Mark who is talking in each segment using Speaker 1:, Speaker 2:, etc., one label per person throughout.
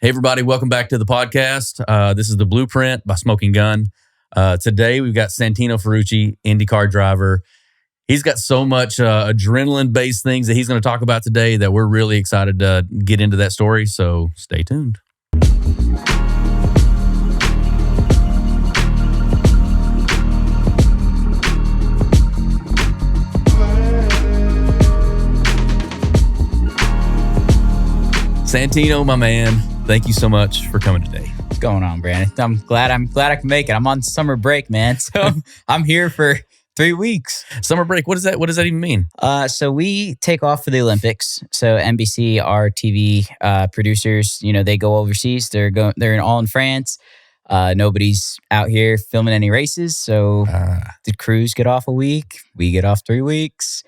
Speaker 1: Hey, everybody. Welcome back to the podcast. This is The Blueprint by Smoking Gun. Today, we've got Santino Ferrucci, IndyCar driver. He's got so much adrenaline-based things that he's going to talk about today that we're really excited to get into that story. So stay tuned. Santino, my man, thank you so much for coming today.
Speaker 2: What's going on, Brandon? I'm glad I can make it. I'm on summer break, man. So I'm here for 3 weeks.
Speaker 1: Summer break, what does that even mean?
Speaker 2: So we take off for the Olympics. So NBC, our TV producers, they go overseas. They're all in France. Nobody's out here filming any races. So the crews get off a week. We get off 3 weeks.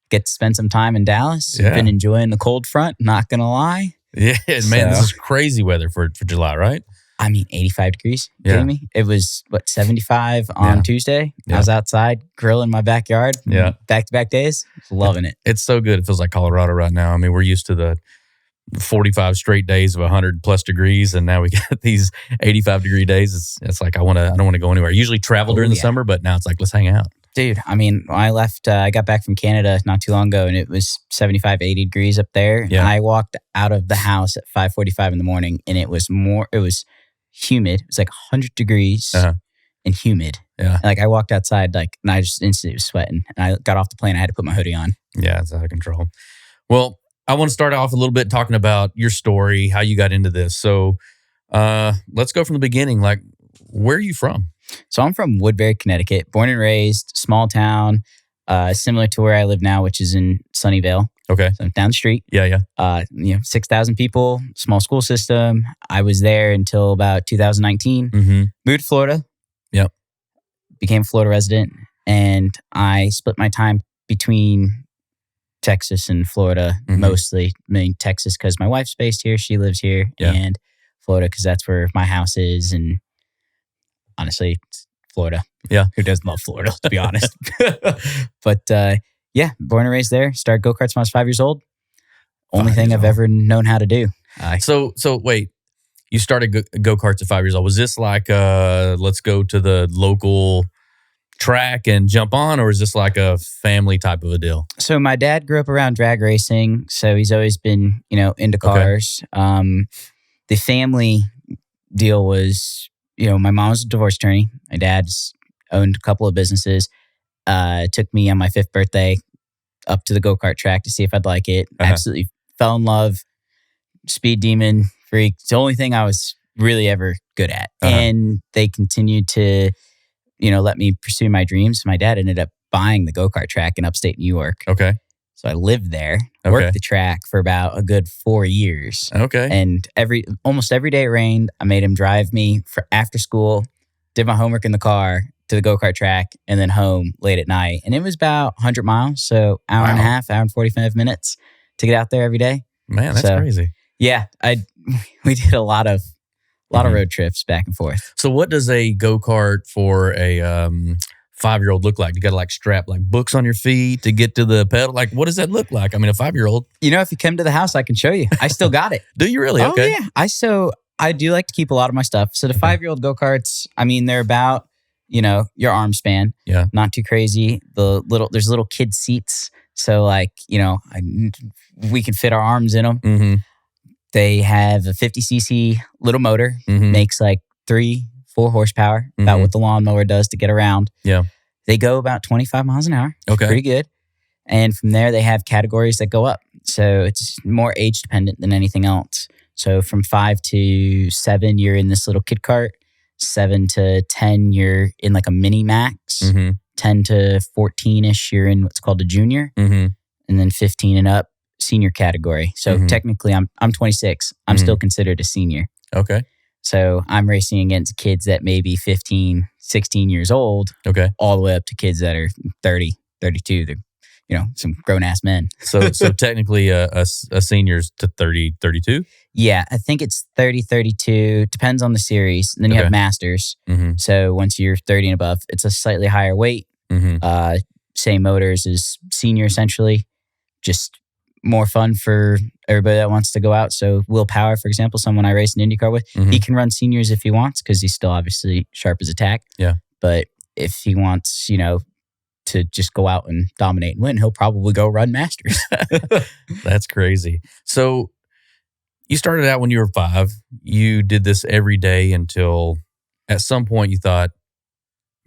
Speaker 2: Get to spend some time in Dallas.
Speaker 1: Yeah.
Speaker 2: Been enjoying the cold front, not going to lie.
Speaker 1: Yeah, man, this is crazy weather for July, right?
Speaker 2: I mean, 85 degrees.
Speaker 1: Yeah.
Speaker 2: Kidding me? It was, 75 on Tuesday.
Speaker 1: Yeah.
Speaker 2: I was outside grilling in my backyard.
Speaker 1: Yeah.
Speaker 2: Back-to-back days. Loving it.
Speaker 1: It's so good. It feels like Colorado right now. I mean, we're used to the 45 straight days of 100 plus degrees, and now we got these 85 degree days. It's like I don't want to go anywhere. I usually travel during the summer, but now it's like, let's hang out.
Speaker 2: Dude, I mean, I left, I got back from Canada not too long ago, and it was 75, 80 degrees up there.
Speaker 1: Yeah.
Speaker 2: I walked out of the house at 5:45 in the morning, and it was humid. It was like 100 degrees and humid.
Speaker 1: Yeah.
Speaker 2: And I walked outside, and I just instantly was sweating. And I got off the plane, I had to put my hoodie on.
Speaker 1: Yeah, it's out of control. Well, I want to start off a little bit talking about your story, how you got into this. So let's go from the beginning. Like, where are you from?
Speaker 2: So I'm from Woodbury, Connecticut, born and raised, small town, similar to where I live now, which is in Sunnyvale.
Speaker 1: Okay.
Speaker 2: So down the street.
Speaker 1: Yeah.
Speaker 2: 6,000 people, small school system. I was there until about 2019.
Speaker 1: Mm-hmm.
Speaker 2: Moved to Florida.
Speaker 1: Yep.
Speaker 2: Became a Florida resident. And I split my time between Texas and Florida mostly. I mean, Texas because my wife's based here. She lives here.
Speaker 1: Yeah.
Speaker 2: And Florida because that's where my house is. And honestly, it's Florida.
Speaker 1: Yeah.
Speaker 2: Who doesn't love Florida, to be honest? But born and raised there. Started go-karts when I was 5 years old. Only thing I've ever known how to do.
Speaker 1: So wait, you started go-karts at 5 years old. Was this like, let's go to the local track and jump on, or is this like a family type of a deal?
Speaker 2: So my dad grew up around drag racing, so he's always been, into cars. The family deal was, my mom was a divorce attorney. My dad's owned a couple of businesses. Took me on my 5th birthday up to the go-kart track to see if I'd like it. Absolutely fell in love. Speed demon freak. It's the only thing I was really ever good at. And they continued to, let me pursue my dreams. My dad ended up buying the go-kart track in upstate New York.
Speaker 1: Okay.
Speaker 2: So I lived there, worked the track for about a good 4 years.
Speaker 1: Okay.
Speaker 2: And almost every day it rained. I made him drive me for after school, did my homework in the car to the go-kart track, and then home late at night. And it was about 100 miles, so hour and a half, hour and 45 minutes to get out there every day.
Speaker 1: Man, that's crazy.
Speaker 2: Yeah, we did a lot of road trips back and forth.
Speaker 1: So what does a go-kart for a 5-year-old look like? You got to strap books on your feet to get to the pedal. What does that look like? I mean, a 5-year-old.
Speaker 2: If you come to the house, I can show you. I still got it.
Speaker 1: Do you really? Okay.
Speaker 2: Oh, yeah. I do like to keep a lot of my stuff. So the 5-year-old go-karts, I mean, they're about, your arm span.
Speaker 1: Yeah.
Speaker 2: Not too crazy. There's little kid seats. So we can fit our arms in them.
Speaker 1: Mm-hmm.
Speaker 2: They have a 50cc little motor.
Speaker 1: Mm-hmm.
Speaker 2: Makes 3-4 horsepower, about what the lawnmower does to get around.
Speaker 1: Yeah.
Speaker 2: They go about 25 miles an hour.
Speaker 1: Okay.
Speaker 2: Pretty good. And from there, they have categories that go up. So it's more age dependent than anything else. So from 5 to 7, you're in this little kid cart. 7 to 10, you're in a mini max.
Speaker 1: Mm-hmm.
Speaker 2: 10 to 14-ish, you're in what's called a junior.
Speaker 1: Mm-hmm.
Speaker 2: And then 15 and up, senior category. So technically, I'm 26. I'm still considered a senior.
Speaker 1: Okay.
Speaker 2: So I'm racing against kids that may be 15, 16 years old.
Speaker 1: Okay.
Speaker 2: All the way up to kids that are 30, 32. They're, some grown-ass men.
Speaker 1: So technically a senior's to 30, 32?
Speaker 2: Yeah, I think it's 30, 32. Depends on the series. And then you have masters.
Speaker 1: Mm-hmm.
Speaker 2: So once you're 30 and above, it's a slightly higher weight.
Speaker 1: Mm-hmm.
Speaker 2: Same motors as senior, essentially. Just more fun for everybody that wants to go out. So Will Power, for example, someone I race an IndyCar with, he can run seniors if he wants because he's still obviously sharp as a tack.
Speaker 1: Yeah.
Speaker 2: But if he wants, to just go out and dominate and win, he'll probably go run Masters.
Speaker 1: That's crazy. So you started out when you were 5. You did this every day until at some point you thought,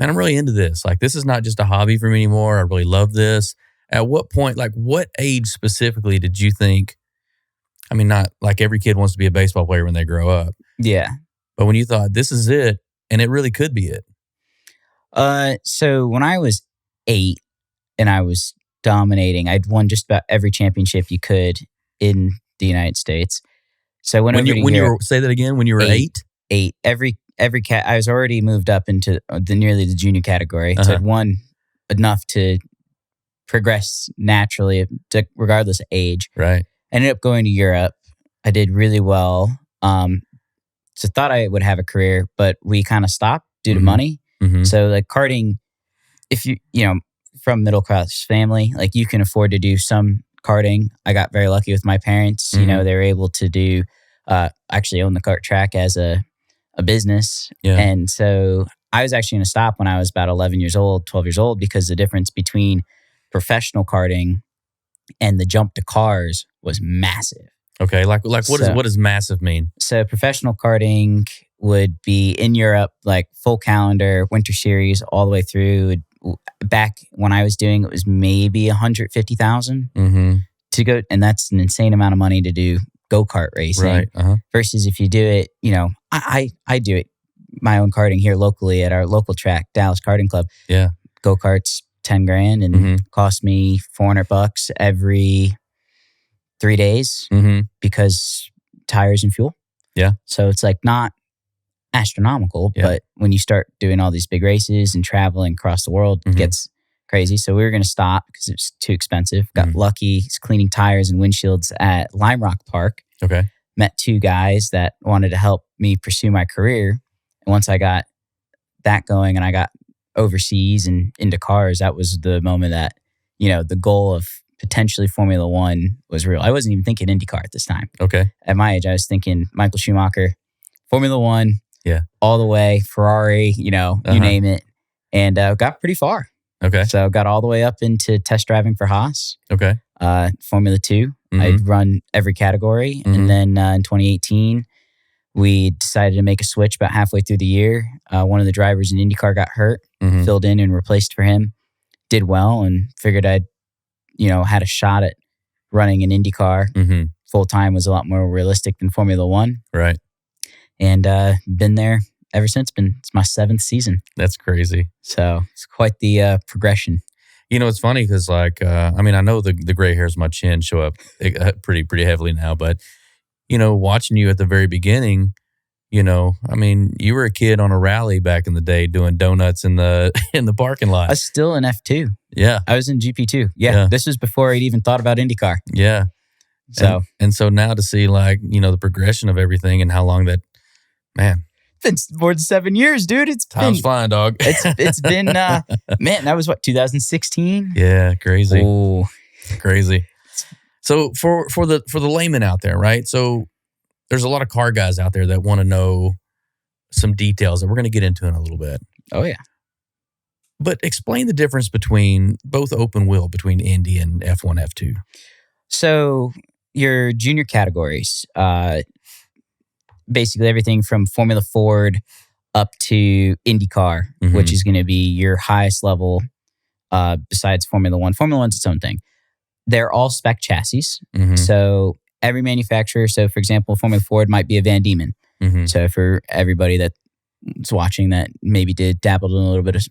Speaker 1: man, I'm really into this. Like, this is not just a hobby for me anymore. I really love this. At what point, like what age specifically did you think, I mean, not like every kid wants to be a baseball player when they grow up.
Speaker 2: Yeah.
Speaker 1: But when you thought this is it, and it really could be it.
Speaker 2: So when I was 8 and I was dominating, I'd won just about every championship you could in the United States. So I went over to
Speaker 1: you
Speaker 2: Europe.
Speaker 1: were, say that again, when you were 8?
Speaker 2: 8. Every I was already moved up into nearly the junior category. So I'd won enough to progress naturally, regardless of age.
Speaker 1: Right.
Speaker 2: I ended up going to Europe. I did really well. So thought I would have a career, but we kind of stopped due to money. So like karting, if you from middle class family, like you can afford to do some karting. I got very lucky with my parents. They were able to do actually own the kart track as a business.
Speaker 1: Yeah.
Speaker 2: And so I was actually going to stop when I was about 11 years old, 12 years old, because the difference between professional karting and the jump to cars was massive.
Speaker 1: Okay, like what does massive mean?
Speaker 2: So professional karting would be in Europe, like full calendar, winter series, all the way through. Back when I was doing it, was maybe 150,000 to go, and that's an insane amount of money to do go-kart racing.
Speaker 1: Right.
Speaker 2: Versus if you do it, I do it my own karting here locally at our local track, Dallas Karting Club.
Speaker 1: Yeah,
Speaker 2: go-karts $10,000 and cost me $400 every 3 days because tires and fuel.
Speaker 1: Yeah.
Speaker 2: So it's like not astronomical, but when you start doing all these big races and traveling across the world, it gets crazy. So we were going to stop because it was too expensive. Got lucky cleaning tires and windshields at Lime Rock Park.
Speaker 1: Okay.
Speaker 2: Met 2 guys that wanted to help me pursue my career. And once I got that going and I got overseas and into cars, that was the moment that, the goal of potentially Formula One was real. I wasn't even thinking IndyCar at this time.
Speaker 1: Okay.
Speaker 2: At my age, I was thinking Michael Schumacher, Formula One, all the way, Ferrari, you name it, and got pretty far.
Speaker 1: Okay.
Speaker 2: So got all the way up into test driving for Haas.
Speaker 1: Okay.
Speaker 2: Formula 2. I'd run every category. And then in 2018, we decided to make a switch about halfway through the year. One of the drivers in IndyCar got hurt, filled in and replaced for him. Did well and figured I'd, had a shot at running an IndyCar. Full time was a lot more realistic than Formula One.
Speaker 1: Right.
Speaker 2: And been there ever since. It's my 7th season.
Speaker 1: That's crazy.
Speaker 2: So it's quite the progression.
Speaker 1: It's funny because I know the gray hairs on my chin show up pretty heavily now, but watching you at the very beginning, you were a kid on a rally back in the day doing donuts in the parking lot.
Speaker 2: I was still in F2.
Speaker 1: Yeah.
Speaker 2: I was in GP2. Yeah. This was before I'd even thought about IndyCar.
Speaker 1: Yeah.
Speaker 2: So
Speaker 1: so now to see the progression of everything and how long that, man.
Speaker 2: It's been more than 7 years, dude.
Speaker 1: Time's flying, dog.
Speaker 2: It's been, man, that was 2016?
Speaker 1: Yeah, crazy.
Speaker 2: Oh,
Speaker 1: crazy. So for the layman out there, right? So there's a lot of car guys out there that want to know some details that we're going to get into in a little bit.
Speaker 2: Oh, yeah.
Speaker 1: But explain the difference between both open wheel, between Indy and F1, F2.
Speaker 2: So your junior categories, basically everything from Formula Ford up to IndyCar, which is going to be your highest level besides Formula One. Formula One's its own thing. They're all spec chassis. So every manufacturer, so for example, Formula Ford might be a Van Diemen. So for everybody that's watching that maybe dabbled in a little bit of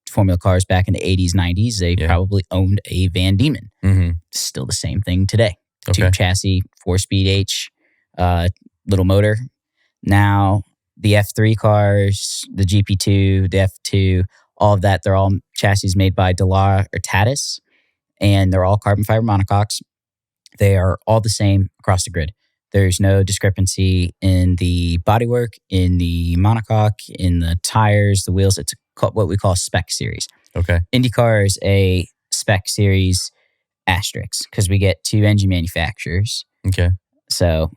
Speaker 2: Formula cars back in the 80s, 90s, they probably owned a Van Diemen. Still the same thing today.
Speaker 1: Okay.
Speaker 2: 2 chassis, 4-speed H, little motor. Now, the F3 cars, the GP2, the F2, all of that, they're all chassis made by Dallara or Tatis, and they're all carbon fiber monocoques. They are all the same across the grid. There's no discrepancy in the bodywork, in the monocoque, in the tires, the wheels. It's what we call a spec series.
Speaker 1: Okay.
Speaker 2: IndyCar is a spec series asterisks because we get 2 engine manufacturers.
Speaker 1: Okay.
Speaker 2: So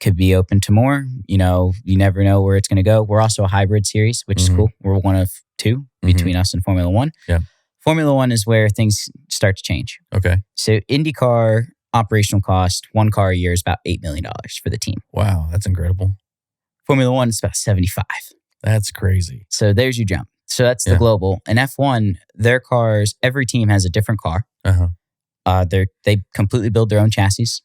Speaker 2: could be open to more. You never know where it's going to go. We're also a hybrid series, which is cool. We're one of 2 between us and Formula One.
Speaker 1: Yeah.
Speaker 2: Formula One is where things start to change.
Speaker 1: Okay.
Speaker 2: So IndyCar operational cost, 1 car a year is about $8 million for the team.
Speaker 1: Wow, that's incredible.
Speaker 2: Formula One is about 75.
Speaker 1: That's crazy.
Speaker 2: So there's your jump. So that's the global. And F1, their cars, every team has a different car. They completely build their own chassis,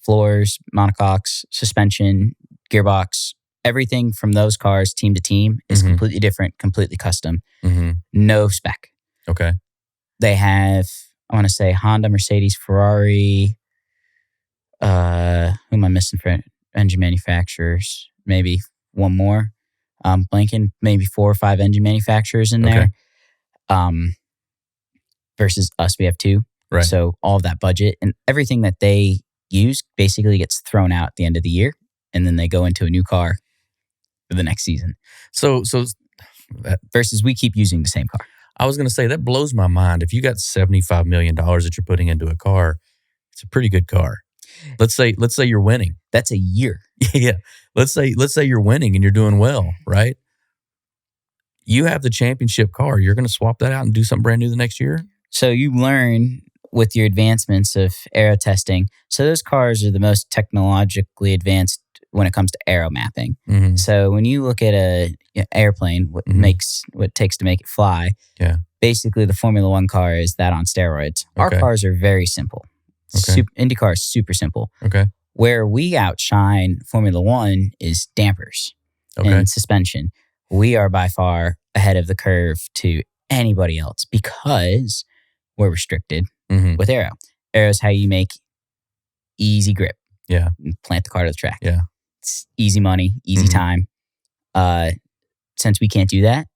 Speaker 2: floors, monocoques, suspension, gearbox. Everything from those cars, team to team, is completely different, completely custom. No spec.
Speaker 1: Okay.
Speaker 2: They have, I want to say, Honda, Mercedes, Ferrari. Who am I missing for engine manufacturers? Maybe one more. Blanking, maybe 4 or 5 engine manufacturers in there. Versus us, we have 2.
Speaker 1: Right.
Speaker 2: So all of that budget and everything that they use basically gets thrown out at the end of the year, and then they go into a new car for the next season.
Speaker 1: So
Speaker 2: versus we keep using the same car.
Speaker 1: I was going to say that blows my mind. If you got $75 million that you're putting into a car, it's a pretty good car. Let's say you're winning.
Speaker 2: That's a year.
Speaker 1: Yeah. Let's say you're winning and you're doing well, right? You have the championship car. You're going to swap that out and do something brand new the next year?
Speaker 2: So you learn with your advancements of aero testing. So those cars are the most technologically advanced when it comes to aero mapping. So when you look at a airplane, what it takes to make it fly, basically the Formula One car is that on steroids. Our cars are very simple. IndyCar is super simple.
Speaker 1: Okay.
Speaker 2: Where we outshine Formula One is dampers and suspension. We are by far ahead of the curve to anybody else because we're restricted with aero. Aero is how you make easy grip.
Speaker 1: Yeah.
Speaker 2: And plant the car to the track.
Speaker 1: Yeah.
Speaker 2: It's easy money, easy time. Since we can't do that,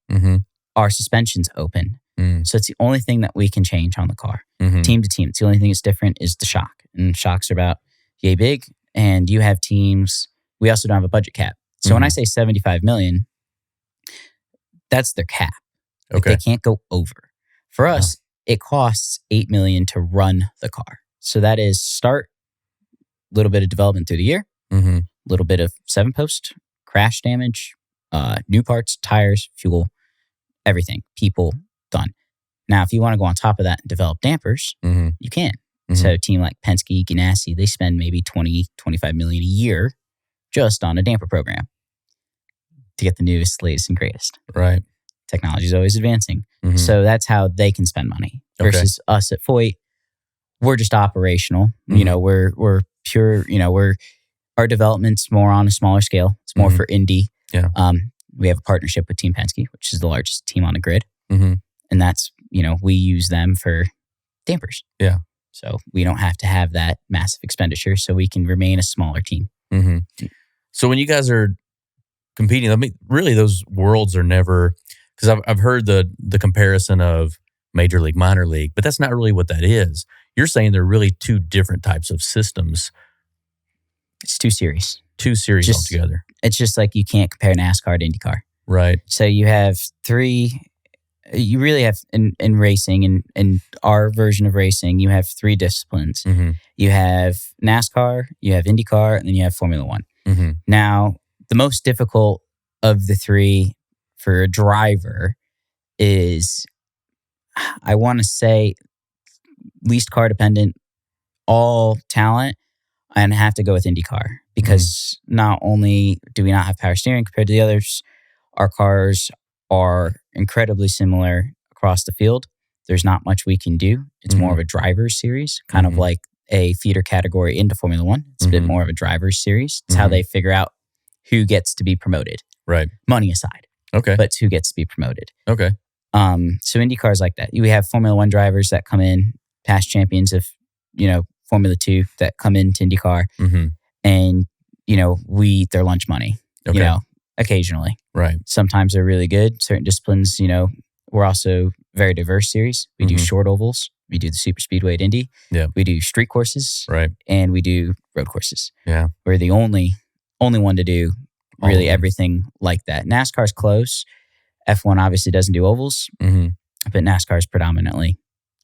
Speaker 2: our suspension's open. So it's the only thing that we can change on the car. Team to team. It's the only thing that's different is the shock. And shocks are about yay big. And you have teams, we also don't have a budget cap. So when I say 75 million, that's their cap. They can't go over. For us, it costs 8 million to run the car. So that is start, little bit of development through the year, little bit of 7-post, crash damage, new parts, tires, fuel, everything, people, done. Now, if you want to go on top of that and develop dampers, you can. So a team like Penske, Ganassi, they spend maybe 20, 25 million a year just on a damper program to get the newest, latest, and greatest.
Speaker 1: Right.
Speaker 2: Technology is always advancing. So that's how they can spend money. Versus us at Foyt, we're just operational. We're pure, our development's more on a smaller scale. It's more for Indy.
Speaker 1: Yeah.
Speaker 2: We have a partnership with Team Penske, which is the largest team on the grid. And that's, we use them for dampers.
Speaker 1: Yeah.
Speaker 2: So we don't have to have that massive expenditure, so we can remain a smaller team.
Speaker 1: So when you guys are competing, I mean, really those worlds are never, because I've heard the comparison of major league, minor league, but that's not really what that is. You're saying they're really 2 different types of systems.
Speaker 2: It's 2 series.
Speaker 1: 2 series altogether.
Speaker 2: It's just like you can't compare NASCAR to IndyCar.
Speaker 1: Right.
Speaker 2: So you have 3, you really have in racing, in our version of racing, you have 3 disciplines. You have NASCAR, you have IndyCar, and then you have Formula One. Now, the most difficult of the 3 for a driver is, I want to say, least car dependent, all talent, and have to go with IndyCar because not only do we not have power steering compared to the others, our cars are incredibly similar across the field. There's not much we can do. It's more of a driver's series, kind of like a feeder category into Formula One. It's a bit more of a driver's series. It's how they figure out who gets to be promoted.
Speaker 1: Right.
Speaker 2: Money aside.
Speaker 1: Okay.
Speaker 2: But who gets to be promoted.
Speaker 1: Okay.
Speaker 2: So IndyCar is like that. We have Formula One drivers that come in, past champions of, Formula 2 that come into IndyCar. And, we eat their lunch money, occasionally.
Speaker 1: Right.
Speaker 2: Sometimes they're really good. Certain disciplines, we're also very diverse series. We do short ovals. We do the super speedway at Indy.
Speaker 1: Yeah.
Speaker 2: We do street courses.
Speaker 1: Right.
Speaker 2: And we do road courses.
Speaker 1: Yeah.
Speaker 2: We're the only one to do really everything like that. NASCAR's close. F1 obviously doesn't do ovals, but NASCAR is predominantly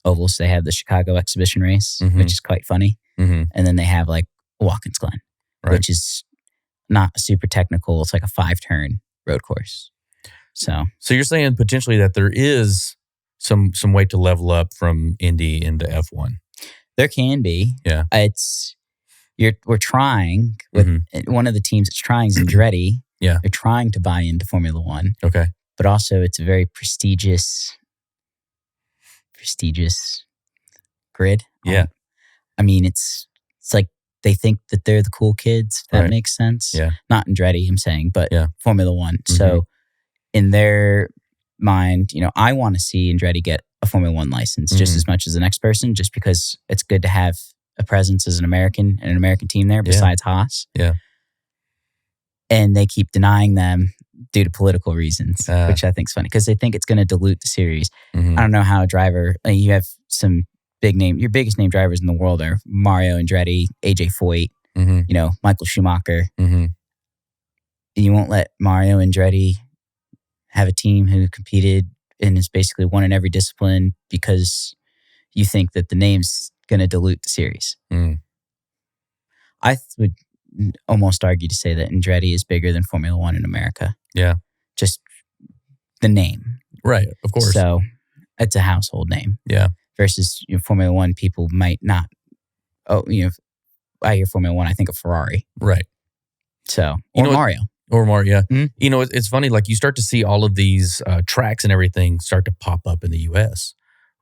Speaker 2: ovals. They have the Chicago exhibition race,
Speaker 1: Mhm.
Speaker 2: which is quite funny.
Speaker 1: Mm-hmm.
Speaker 2: And then they have like Watkins Glen,
Speaker 1: Right.
Speaker 2: which is not super technical. It's like a 5-turn road course. So
Speaker 1: you're saying potentially that there is some way to level up from Indy into F1.
Speaker 2: there can be.
Speaker 1: Yeah.
Speaker 2: We're trying with one of the teams that's trying is Andretti.
Speaker 1: Yeah.
Speaker 2: They're trying to buy into Formula One.
Speaker 1: Okay.
Speaker 2: But also it's a very prestigious grid.
Speaker 1: Yeah.
Speaker 2: I mean, it's like they think that they're the cool kids, if that
Speaker 1: Right.
Speaker 2: makes sense.
Speaker 1: Yeah.
Speaker 2: Not Andretti, I'm saying, but
Speaker 1: Yeah.
Speaker 2: Formula One. So in their mind, I want to see Andretti get a Formula One license just as much as the next person, just because it's good to have a presence as an American and an American team there besides Haas.
Speaker 1: Yeah.
Speaker 2: And they keep denying them due to political reasons, which I think is funny because they think it's going to dilute the series.
Speaker 1: Mhm.
Speaker 2: I don't know how a driver, you have some big name, your biggest name drivers in the world are Mario Andretti, AJ Foyt, Michael Schumacher.
Speaker 1: Mm-hmm.
Speaker 2: You won't let Mario Andretti have a team who competed and is basically won in every discipline because you think that the name's going to dilute the series.
Speaker 1: Mm.
Speaker 2: I would almost argue to say that Andretti is bigger than Formula One in America.
Speaker 1: Yeah.
Speaker 2: Just the name.
Speaker 1: Right. Of course.
Speaker 2: So it's a household name.
Speaker 1: Yeah.
Speaker 2: Versus Formula One, people might not. I hear Formula One, I think of Ferrari.
Speaker 1: Right.
Speaker 2: So, or Mario.
Speaker 1: Or Mario, yeah.
Speaker 2: Mm-hmm.
Speaker 1: It's funny, like you start to see all of these tracks and everything start to pop up in the U.S.,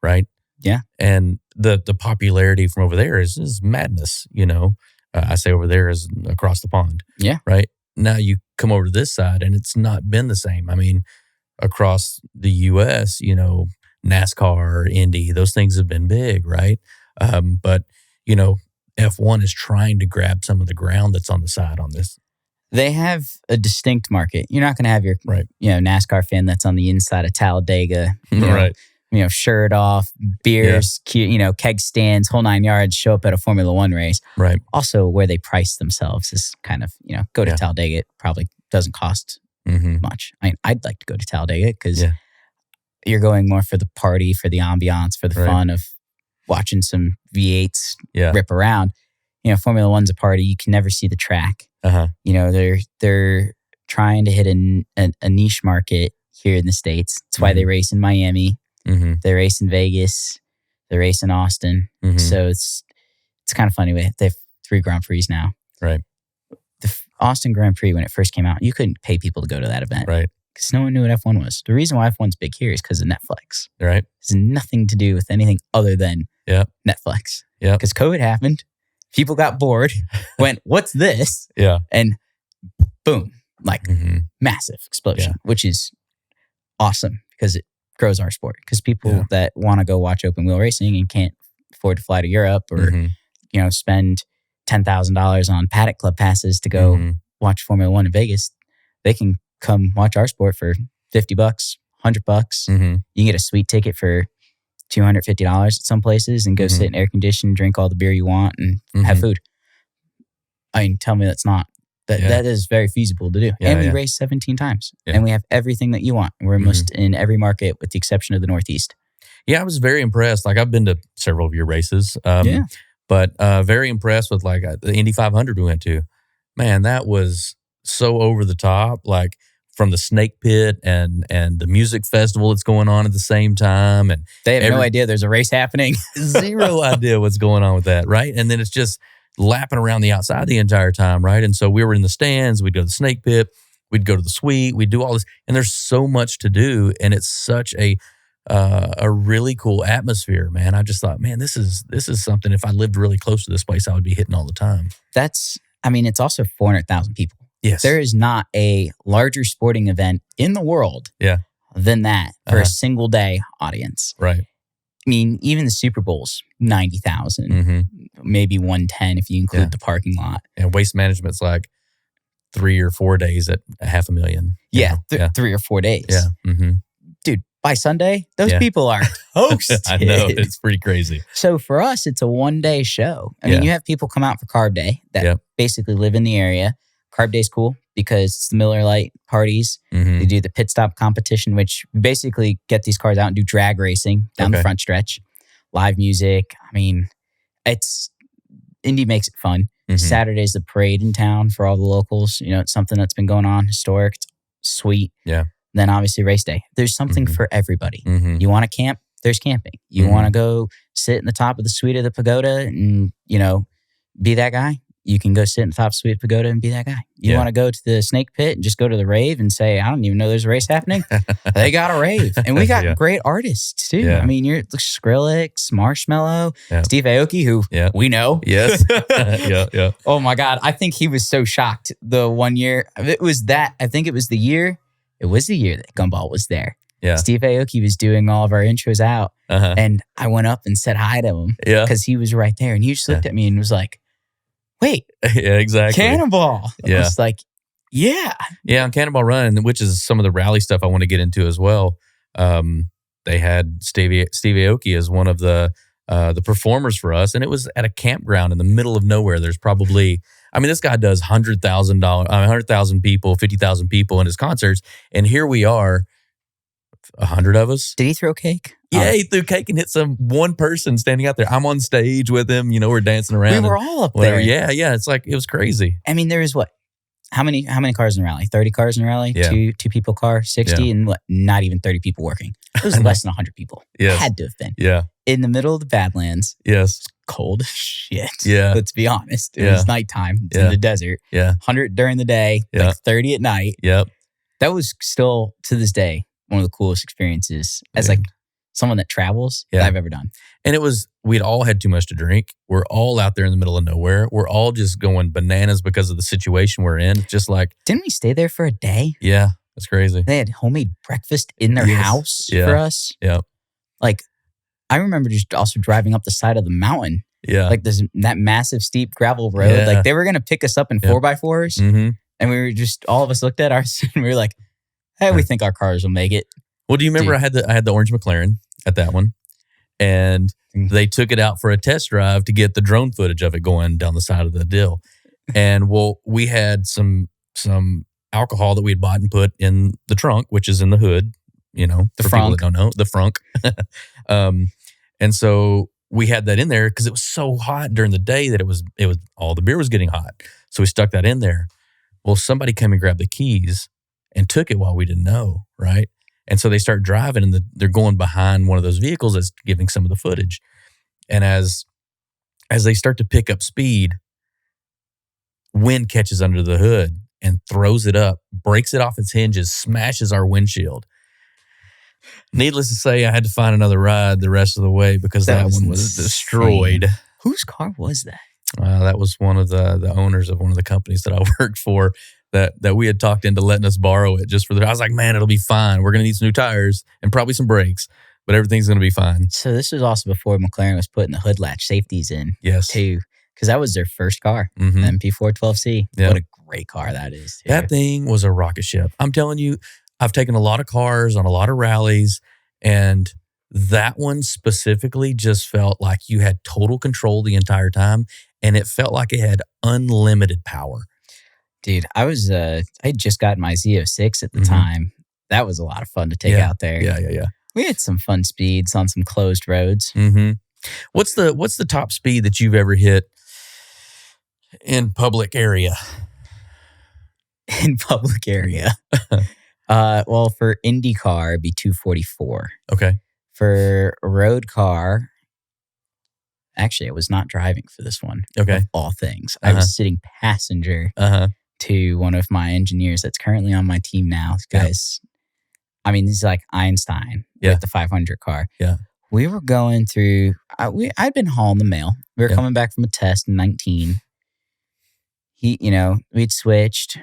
Speaker 1: right?
Speaker 2: Yeah.
Speaker 1: And the popularity from over there is madness, I say over there is across the pond.
Speaker 2: Yeah.
Speaker 1: Right? Now you come over to this side and it's not been the same. I mean, across the U.S., NASCAR, Indy, those things have been big, right? But, F1 is trying to grab some of the ground that's on the side on this.
Speaker 2: They have a distinct market. You're not going to have your
Speaker 1: right.
Speaker 2: NASCAR fan that's on the inside of Talladega,
Speaker 1: right.
Speaker 2: Shirt off, beers, keg stands, whole 9 yards, show up at a Formula One race.
Speaker 1: Right.
Speaker 2: Also, where they price themselves is kind of, go to Talladega. It probably doesn't cost much. I mean, I'd like to go to Talladega because you're going more for the party, for the ambiance, for the fun of watching some V8s rip around. Formula One's a party. You can never see the track.
Speaker 1: Uh-huh.
Speaker 2: They're trying to hit a niche market here in the States. That's why they race in Miami.
Speaker 1: Mm-hmm.
Speaker 2: They race in Vegas. They race in Austin.
Speaker 1: Mm-hmm.
Speaker 2: So it's kind of funny. They have 3 Grand Prix now.
Speaker 1: Right.
Speaker 2: The Austin Grand Prix, when it first came out, you couldn't pay people to go to that event.
Speaker 1: Right.
Speaker 2: Because no one knew what F1 was. The reason why F1's big here is because of Netflix.
Speaker 1: Right.
Speaker 2: It has nothing to do with anything other than Netflix.
Speaker 1: Yeah.
Speaker 2: Because COVID happened. People got bored, went, what's this?
Speaker 1: Yeah.
Speaker 2: And boom, massive explosion, which is awesome because it grows our sport. Because people that want to go watch open wheel racing and can't afford to fly to Europe or, spend $10,000 on Paddock Club passes to go watch Formula One in Vegas, they can come watch our sport for $50, $100. You can get a sweet ticket for $250 at some places and go sit in air conditioned, drink all the beer you want and have food. I mean, tell me that's not. That is very feasible to do.
Speaker 1: Yeah,
Speaker 2: and we race 17 times. Yeah. And we have everything that you want. We're almost in every market with the exception of the Northeast.
Speaker 1: Yeah, I was very impressed. Like I've been to several of your races. But very impressed with like the Indy 500 we went to. Man, that was so over the top. Like from the Snake Pit and the music festival that's going on at the same time. And
Speaker 2: they have no idea there's a race happening.
Speaker 1: Zero idea what's going on with that, right? And then it's just lapping around the outside the entire time, right? And so we were in the stands. We'd go to the Snake Pit. We'd go to the suite. We'd do all this. And there's so much to do. And it's such a really cool atmosphere, man. I just thought, man, this is something. If I lived really close to this place, I would be hitting all the time.
Speaker 2: It's also 400,000 people.
Speaker 1: Yes.
Speaker 2: There is not a larger sporting event in the world than that for a single day audience.
Speaker 1: Right.
Speaker 2: I mean, even the Super Bowl's 90,000, maybe 110 if you include the parking lot.
Speaker 1: And Waste Management's like 3 or 4 days at 500,000.
Speaker 2: Yeah, 3 or 4 days.
Speaker 1: Yeah. Mm-hmm.
Speaker 2: Dude, by Sunday, those people are toasted.
Speaker 1: I know, it's pretty crazy.
Speaker 2: So for us, it's a 1-day show. I mean, you have people come out for Carb Day that basically live in the area. Carb Day's cool because it's the Miller Lite parties. They do the pit stop competition, which basically get these cars out and do drag racing down the front stretch. live music. I mean, Indy makes it fun. Saturday's the parade in town for all the locals. You know, it's something that's been going on, historic. It's sweet.
Speaker 1: Yeah.
Speaker 2: Then obviously race day. There's something for everybody. You want to camp? There's camping. You want to go sit in the top of the suite of the pagoda and, you know, be that guy? You can go sit in the top suite of the pagoda and be that guy. You want to go to the snake pit and just go to the rave and say, I don't even know there's a race happening. They got a rave. And we got great artists too.
Speaker 1: Yeah.
Speaker 2: I mean, you're Skrillex, Marshmello, Steve Aoki, who we know.
Speaker 1: Yes. Yeah.
Speaker 2: Oh my God. I think he was so shocked the one year. I think it was the year that Gumball was there.
Speaker 1: Yeah.
Speaker 2: Steve Aoki was doing all of our intros out. And I went up and said hi to him.
Speaker 1: Yeah.
Speaker 2: Because he was right there. And he just looked at me and was like, wait.
Speaker 1: Yeah, exactly.
Speaker 2: Cannonball.
Speaker 1: Yeah.
Speaker 2: I was like, yeah.
Speaker 1: Yeah, on Cannonball Run, which is some of the rally stuff I want to get into as well. They had Steve Aoki as one of the performers for us. And it was at a campground in the middle of nowhere. There's probably... I mean, this guy does $100,000 people, 50,000 people in his concerts. And here we are, 100 of us.
Speaker 2: Did he throw cake?
Speaker 1: Yeah, he threw cake and hit one person standing out there. I'm on stage with him. You know, we're dancing around.
Speaker 2: We were all up
Speaker 1: whatever.
Speaker 2: there.
Speaker 1: Yeah. It's like, it was crazy.
Speaker 2: I mean, there was what? How many cars in the rally? 30 cars in the rally?
Speaker 1: Yeah.
Speaker 2: Two people car, 60, and what? Not even 30 people working. It was less than 100 people.
Speaker 1: Yes.
Speaker 2: Had to have been.
Speaker 1: Yeah.
Speaker 2: In the middle of the Badlands.
Speaker 1: Yes.
Speaker 2: Cold as shit.
Speaker 1: Yeah.
Speaker 2: Let's be honest. It was nighttime. It's in the desert.
Speaker 1: Yeah.
Speaker 2: 100 during the day, like 30 at night.
Speaker 1: Yep.
Speaker 2: That was still, to this day, one of the coolest experiences as like someone that travels that I've ever done.
Speaker 1: And we'd all had too much to drink. We're all out there in the middle of nowhere. We're all just going bananas because of the situation we're in. Just like...
Speaker 2: Didn't we stay there for a day?
Speaker 1: Yeah. That's crazy.
Speaker 2: They had homemade breakfast in their house for us.
Speaker 1: Yeah.
Speaker 2: Like, I remember just also driving up the side of the mountain.
Speaker 1: Yeah.
Speaker 2: Like that massive steep gravel road.
Speaker 1: Yeah.
Speaker 2: Like they were going to pick us up in 4x4s.
Speaker 1: Mm-hmm.
Speaker 2: And we were just, all of us looked at ours and we were like, hey, we think our cars will make it.
Speaker 1: Well, do you remember I had the orange McLaren at that one? And they took it out for a test drive to get the drone footage of it going down the side of the deal. And we had some alcohol that we had bought and put in the trunk, which is in the hood, you know,
Speaker 2: The
Speaker 1: for
Speaker 2: frunk.
Speaker 1: people that don't know, the frunk. And so we had that in there because it was so hot during the day that it was all the beer was getting hot. So we stuck that in there. Well, somebody came and grabbed the keys and took it while we didn't know, right? And so they start driving and they're going behind one of those vehicles that's giving some of the footage. And as they start to pick up speed, wind catches under the hood and throws it up, breaks it off its hinges, smashes our windshield. Needless to say, I had to find another ride the rest of the way because that one was destroyed.
Speaker 2: Whose car was that?
Speaker 1: That was one of the owners of one of the companies that I worked for that we had talked into letting us borrow it just for I was like, man, it'll be fine. We're going to need some new tires and probably some brakes, but everything's going to be fine.
Speaker 2: So this was also before McLaren was putting the hood latch safeties in.
Speaker 1: Yes.
Speaker 2: Too. Because that was their first car, the MP412C.
Speaker 1: Yeah.
Speaker 2: What a great car that is. Too.
Speaker 1: That thing was a rocket ship. I'm telling you, I've taken a lot of cars on a lot of rallies, and that one specifically just felt like you had total control the entire time, and it felt like it had unlimited power.
Speaker 2: Dude, I had just gotten my Z06 at the time. That was a lot of fun to take out there.
Speaker 1: Yeah.
Speaker 2: We had some fun speeds on some closed roads.
Speaker 1: Mm-hmm. What's the top speed that you've ever hit in public area?
Speaker 2: In public area. Well, for IndyCar, it'd be 244.
Speaker 1: Okay.
Speaker 2: For a road car, actually, I was not driving for this one.
Speaker 1: Okay.
Speaker 2: Of all things. I was sitting passenger to one of my engineers that's currently on my team now. This guy's, I mean, he's like Einstein with the 500 car.
Speaker 1: Yeah.
Speaker 2: We were going through, I'd been hauling the mail. We were coming back from a test in 19. We'd switched.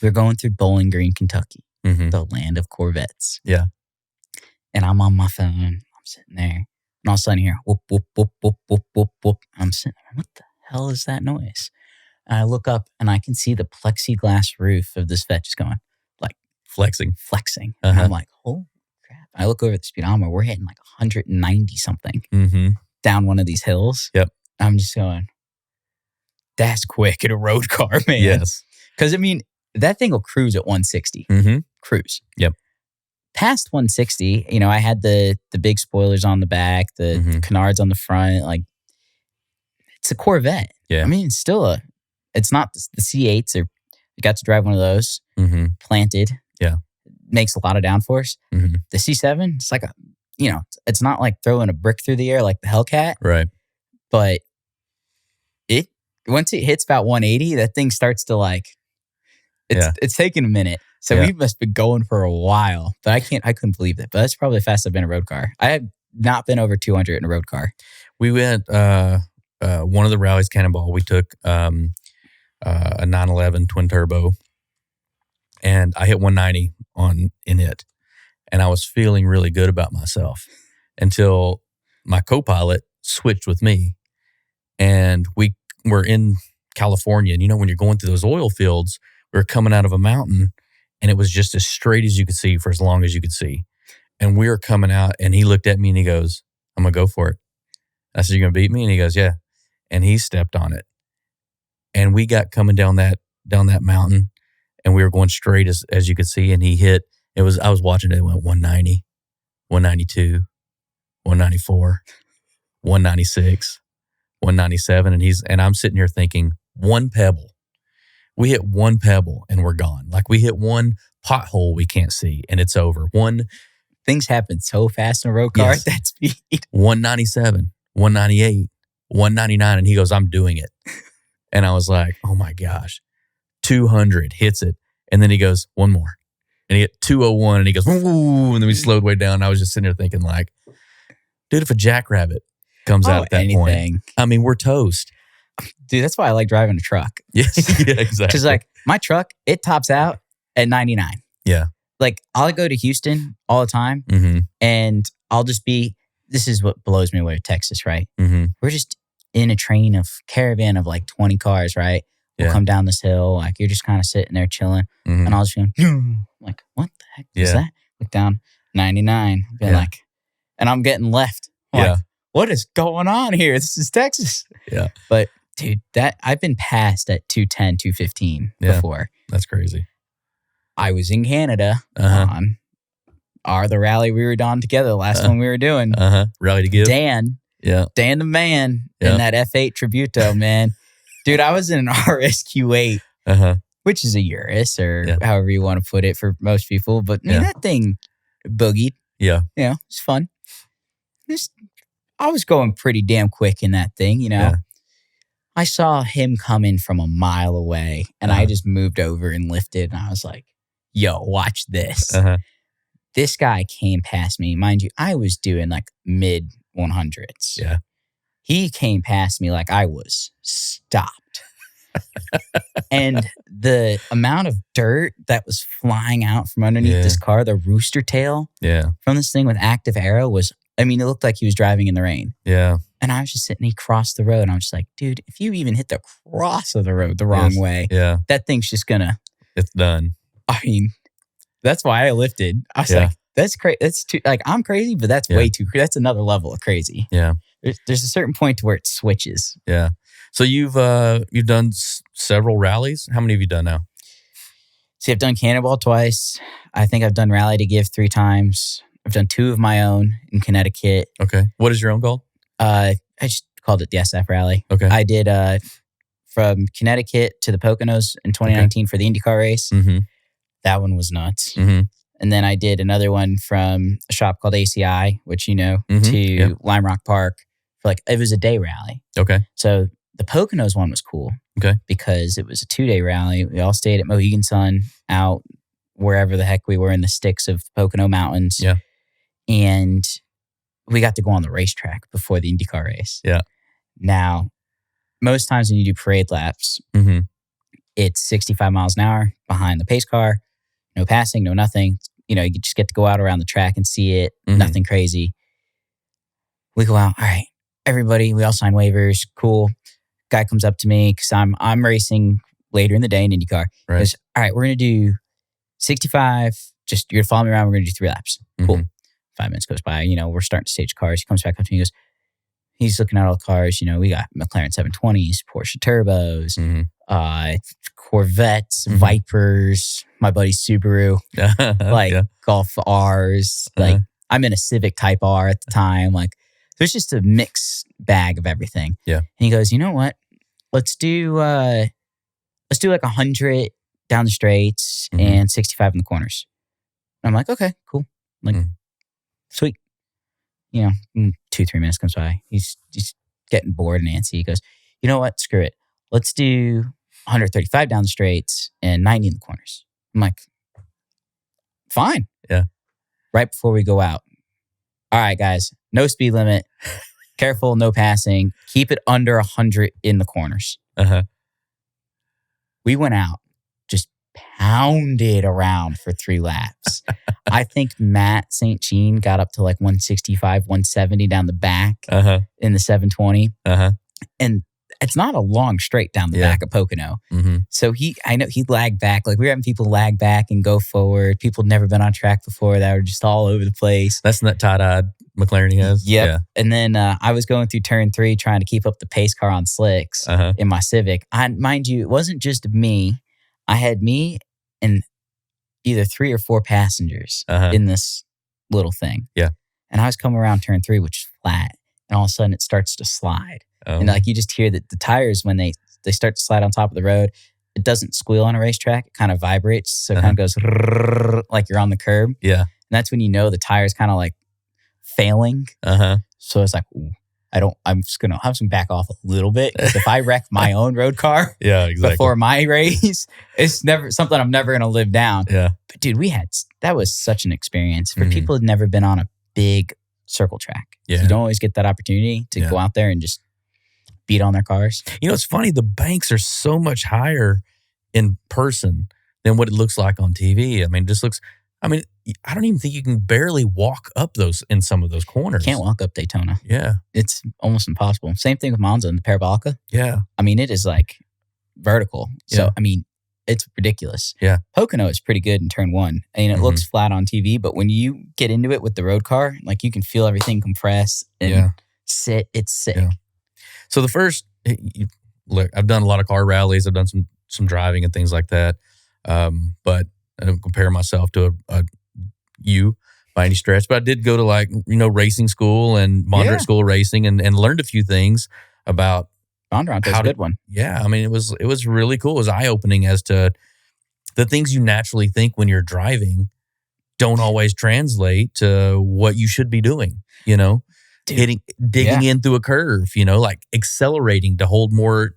Speaker 2: We were going through Bowling Green, Kentucky, the land of Corvettes.
Speaker 1: Yeah.
Speaker 2: And I'm on my phone. I'm sitting there. And all of a sudden, I hear whoop, whoop, whoop, whoop, whoop, whoop, whoop. I'm sitting there. What the hell is that noise? And I look up and I can see the plexiglass roof of this vet just going like
Speaker 1: flexing.
Speaker 2: And I'm like, oh crap. I look over at the speedometer. We're hitting like 190 something down one of these hills.
Speaker 1: Yep.
Speaker 2: I'm just going, that's quick in a road car, man.
Speaker 1: Yes.
Speaker 2: Because I mean, that thing will cruise at 160. Cruise.
Speaker 1: Yep.
Speaker 2: past 160, I had the big spoilers on the back, the canards on the front. Like, it's a Corvette.
Speaker 1: Yeah.
Speaker 2: I mean, it's still it's not the C8s. I got to drive one of those, planted.
Speaker 1: Yeah.
Speaker 2: Makes a lot of downforce. The C7, it's like it's not like throwing a brick through the air like the Hellcat.
Speaker 1: Right.
Speaker 2: But once it hits about 180, that thing starts to it's taking a minute. So we must be going for a while. But I couldn't believe it. But that's probably the fastest I've been in a road car. I have not been over 200 in a road car.
Speaker 1: We went one of the rallies, Cannonball. We took a 911 twin turbo, and I hit 190 in it, and I was feeling really good about myself until my co-pilot switched with me, and we were in California. And when you're going through those oil fields, we were coming out of a mountain, and it was just as straight as you could see for as long as you could see. And we were coming out, and he looked at me and he goes, "I'm gonna go for it." I said, "You're gonna beat me?" And he goes, "Yeah." And he stepped on it, and we got coming down that mountain, and we were going straight as you could see. And he hit. I was watching it. It went 190, 192, 194, 196, 197, and I'm sitting here thinking, one pebble. We hit one pebble and we're gone. Like, we hit one pothole we can't see and it's over.
Speaker 2: Things happen so fast in a road car at that speed.
Speaker 1: 197, 198, 199, and he goes, "I'm doing it." And I was like, oh my gosh. 200, hits it. And then he goes, "One more." And he hit 201 and he goes, "Ooh," and then we slowed way down. And I was just sitting there thinking, like, dude, if a jackrabbit comes out at that point, I mean, we're toast.
Speaker 2: Dude, that's why I like driving a truck.
Speaker 1: Yeah, exactly.
Speaker 2: Because my truck, it tops out at 99.
Speaker 1: Yeah.
Speaker 2: Like, I'll go to Houston all the time, and I'll just this is what blows me away with Texas, right? We're just in a caravan of like 20 cars, right? We'll come down this hill, like, you're just kind of sitting there chilling, and I'll just go, like, what the heck is that? Look down, 99. And I'm getting left. Like, what is going on here? This is Texas.
Speaker 1: Yeah.
Speaker 2: But dude, I've been passed at 210, 215 before.
Speaker 1: That's crazy.
Speaker 2: I was in Canada on the rally we were on together, the last one we were doing.
Speaker 1: Rally to give.
Speaker 2: Dan the man in that F8 Tributo, man. Dude, I was in an RSQ8, which is a Urus, or however you want to put it for most people. But man, that thing boogied.
Speaker 1: Yeah.
Speaker 2: It's fun. I was going pretty damn quick in that thing, I saw him coming from a mile away, and I just moved over and lifted, and I was like, yo, watch this. This guy came past me. Mind you, I was doing like mid 100s.
Speaker 1: Yeah.
Speaker 2: He came past me like I was stopped. And the amount of dirt that was flying out from underneath this car, the rooster tail from this thing with active aero was, it looked like he was driving in the rain.
Speaker 1: Yeah.
Speaker 2: And I was just sitting, he crossed the road, and I was just like, dude, if you even hit the cross of the road the wrong way, that thing's just
Speaker 1: it's done.
Speaker 2: That's why I lifted. I was like, that's crazy. That's too, like, I'm crazy, but that's way too, that's another level of crazy.
Speaker 1: Yeah.
Speaker 2: There's a certain point to where it switches.
Speaker 1: Yeah. So you've done several rallies. How many have you done now?
Speaker 2: See, I've done Cannonball twice. I think I've done Rally to Give 3 times. I've done 2 of my own in Connecticut.
Speaker 1: Okay. What is your own called?
Speaker 2: I just called it the SF Rally.
Speaker 1: Okay.
Speaker 2: I did from Connecticut to the Poconos in 2019 for the IndyCar race. That one was nuts. And then I did another one from a shop called ACI, which to Lime Rock Park for it was a day rally. Okay. So the Poconos one was cool. Okay. Because it was a 2-day rally. We all stayed at Mohegan Sun out wherever the heck we were in the sticks of Pocono Mountains. Yeah. And we got to go on the racetrack before the IndyCar race. Yeah. Now, most times when you do parade laps, it's 65 miles an hour behind the pace car. No passing, no nothing. You just get to go out around the track and see it. Nothing crazy. We go out. All right, everybody. We all sign waivers. Cool. Guy comes up to me because I'm racing later in the day in IndyCar. Right. Goes, all right, we're gonna do 65. Just you're gonna follow me around. We're gonna do 3 laps. Cool. 5 minutes goes by. We're starting to stage cars. He comes back up to me. He goes, he's looking at all the cars. We got McLaren 720s, Porsche turbos, Corvettes, Vipers, my buddy's Subaru, like Golf R's. Like I'm in a Civic Type R at the time. Like there's just a mixed bag of everything.
Speaker 1: Yeah.
Speaker 2: And he goes, you know what? Let's do like 100 down the straights and 65 in the corners. And I'm like, okay, cool. Like, sweet. 2-3 minutes comes by. He's getting bored and antsy. He goes, you know what? Screw it. Let's do 135 down the straights and 90 in the corners. I'm like, fine.
Speaker 1: Yeah.
Speaker 2: Right before we go out. All right, guys. No speed limit. Careful, no passing. Keep it under 100 in the corners. We went out, just pounded around for 3 laps. I think Matt St. Jean got up to like 165, 170 down the back in the 720. And it's not a long straight down the back of Pocono. So I know he lagged back. Like we were having people lag back and go forward. People had never been on track before that were just all over the place.
Speaker 1: That's that tie-dyed McLaren he has?
Speaker 2: Yep. Yeah. And then I was going through turn 3 trying to keep up the pace car on slicks in my Civic. Mind you, it wasn't just me. I had me and either 3 or 4 passengers in this little thing.
Speaker 1: Yeah.
Speaker 2: And I was coming around turn 3, which is flat. And all of a sudden it starts to slide. And like you just hear that the tires, when they start to slide on top of the road, it doesn't squeal on a racetrack. It kind of vibrates. So it kind of goes like you're on the curb.
Speaker 1: Yeah.
Speaker 2: And that's when you know the tire's kind of like failing. So it's like, ooh, I'm just going to have some back off a little bit. Because if I wreck my own road car before my race, it's never something I'm never going to live down.
Speaker 1: Yeah.
Speaker 2: But dude, that was such an experience for people who'd never been on a big circle track.
Speaker 1: Yeah.
Speaker 2: You don't always get that opportunity to go out there and just beat on their cars.
Speaker 1: It's funny. The banks are so much higher in person than what it looks like on TV. I mean, I don't even think you can barely walk up those in some of those corners.
Speaker 2: Can't walk up Daytona.
Speaker 1: Yeah.
Speaker 2: It's almost impossible. Same thing with Monza and the Parabolica.
Speaker 1: Yeah.
Speaker 2: I mean, it is like vertical. So, I mean, it's ridiculous.
Speaker 1: Yeah.
Speaker 2: Pocono is pretty good in turn 1. I mean, it looks flat on TV, but when you get into it with the road car, like you can feel everything compress and sit. It's sick. Yeah.
Speaker 1: So the first, look, I've done a lot of car rallies. I've done some driving and things like that. But I don't compare myself to you by any stretch. But I did go to racing school and moderate school racing and learned a few things about
Speaker 2: Bondurant's a good one.
Speaker 1: Yeah. I mean, it was really cool. It was eye-opening as to the things you naturally think when you're driving don't always translate to what you should be doing, Dude, digging in through a curve, like accelerating to hold more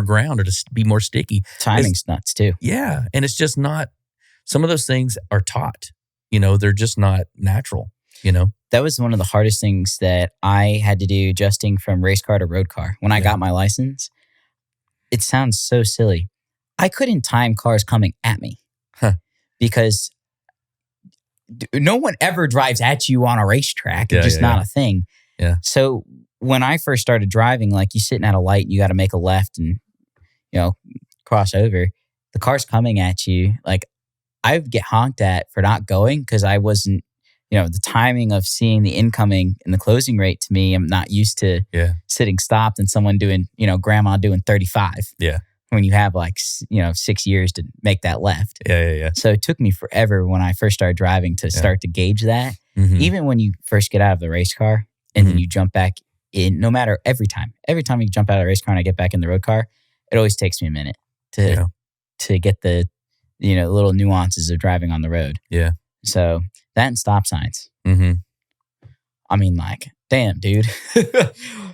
Speaker 1: ground or to be more sticky.
Speaker 2: Timing's nuts too.
Speaker 1: Yeah. And it's just not, some of those things are taught, they're just not natural,
Speaker 2: That was one of the hardest things that I had to do adjusting from race car to road car. When I got my license, it sounds so silly. I couldn't time cars coming at me because no one ever drives at you on a racetrack. It's just not a thing.
Speaker 1: Yeah.
Speaker 2: So when I first started driving, like you sitting at a light, you got to make a left and, cross over. The car's coming at you. Like I would get honked at for not going because I wasn't, the timing of seeing the incoming and the closing rate to me, I'm not used to sitting stopped and someone doing, grandma doing 35.
Speaker 1: Yeah.
Speaker 2: When you have 6 years to make that left.
Speaker 1: Yeah.
Speaker 2: So it took me forever when I first started driving to start to gauge that. Even when you first get out of the race car and then you jump back in, no matter every time you jump out of the race car and I get back in the road car, it always takes me a minute to get the, little nuances of driving on the road.
Speaker 1: Yeah.
Speaker 2: So that and stop signs. I mean, damn, dude.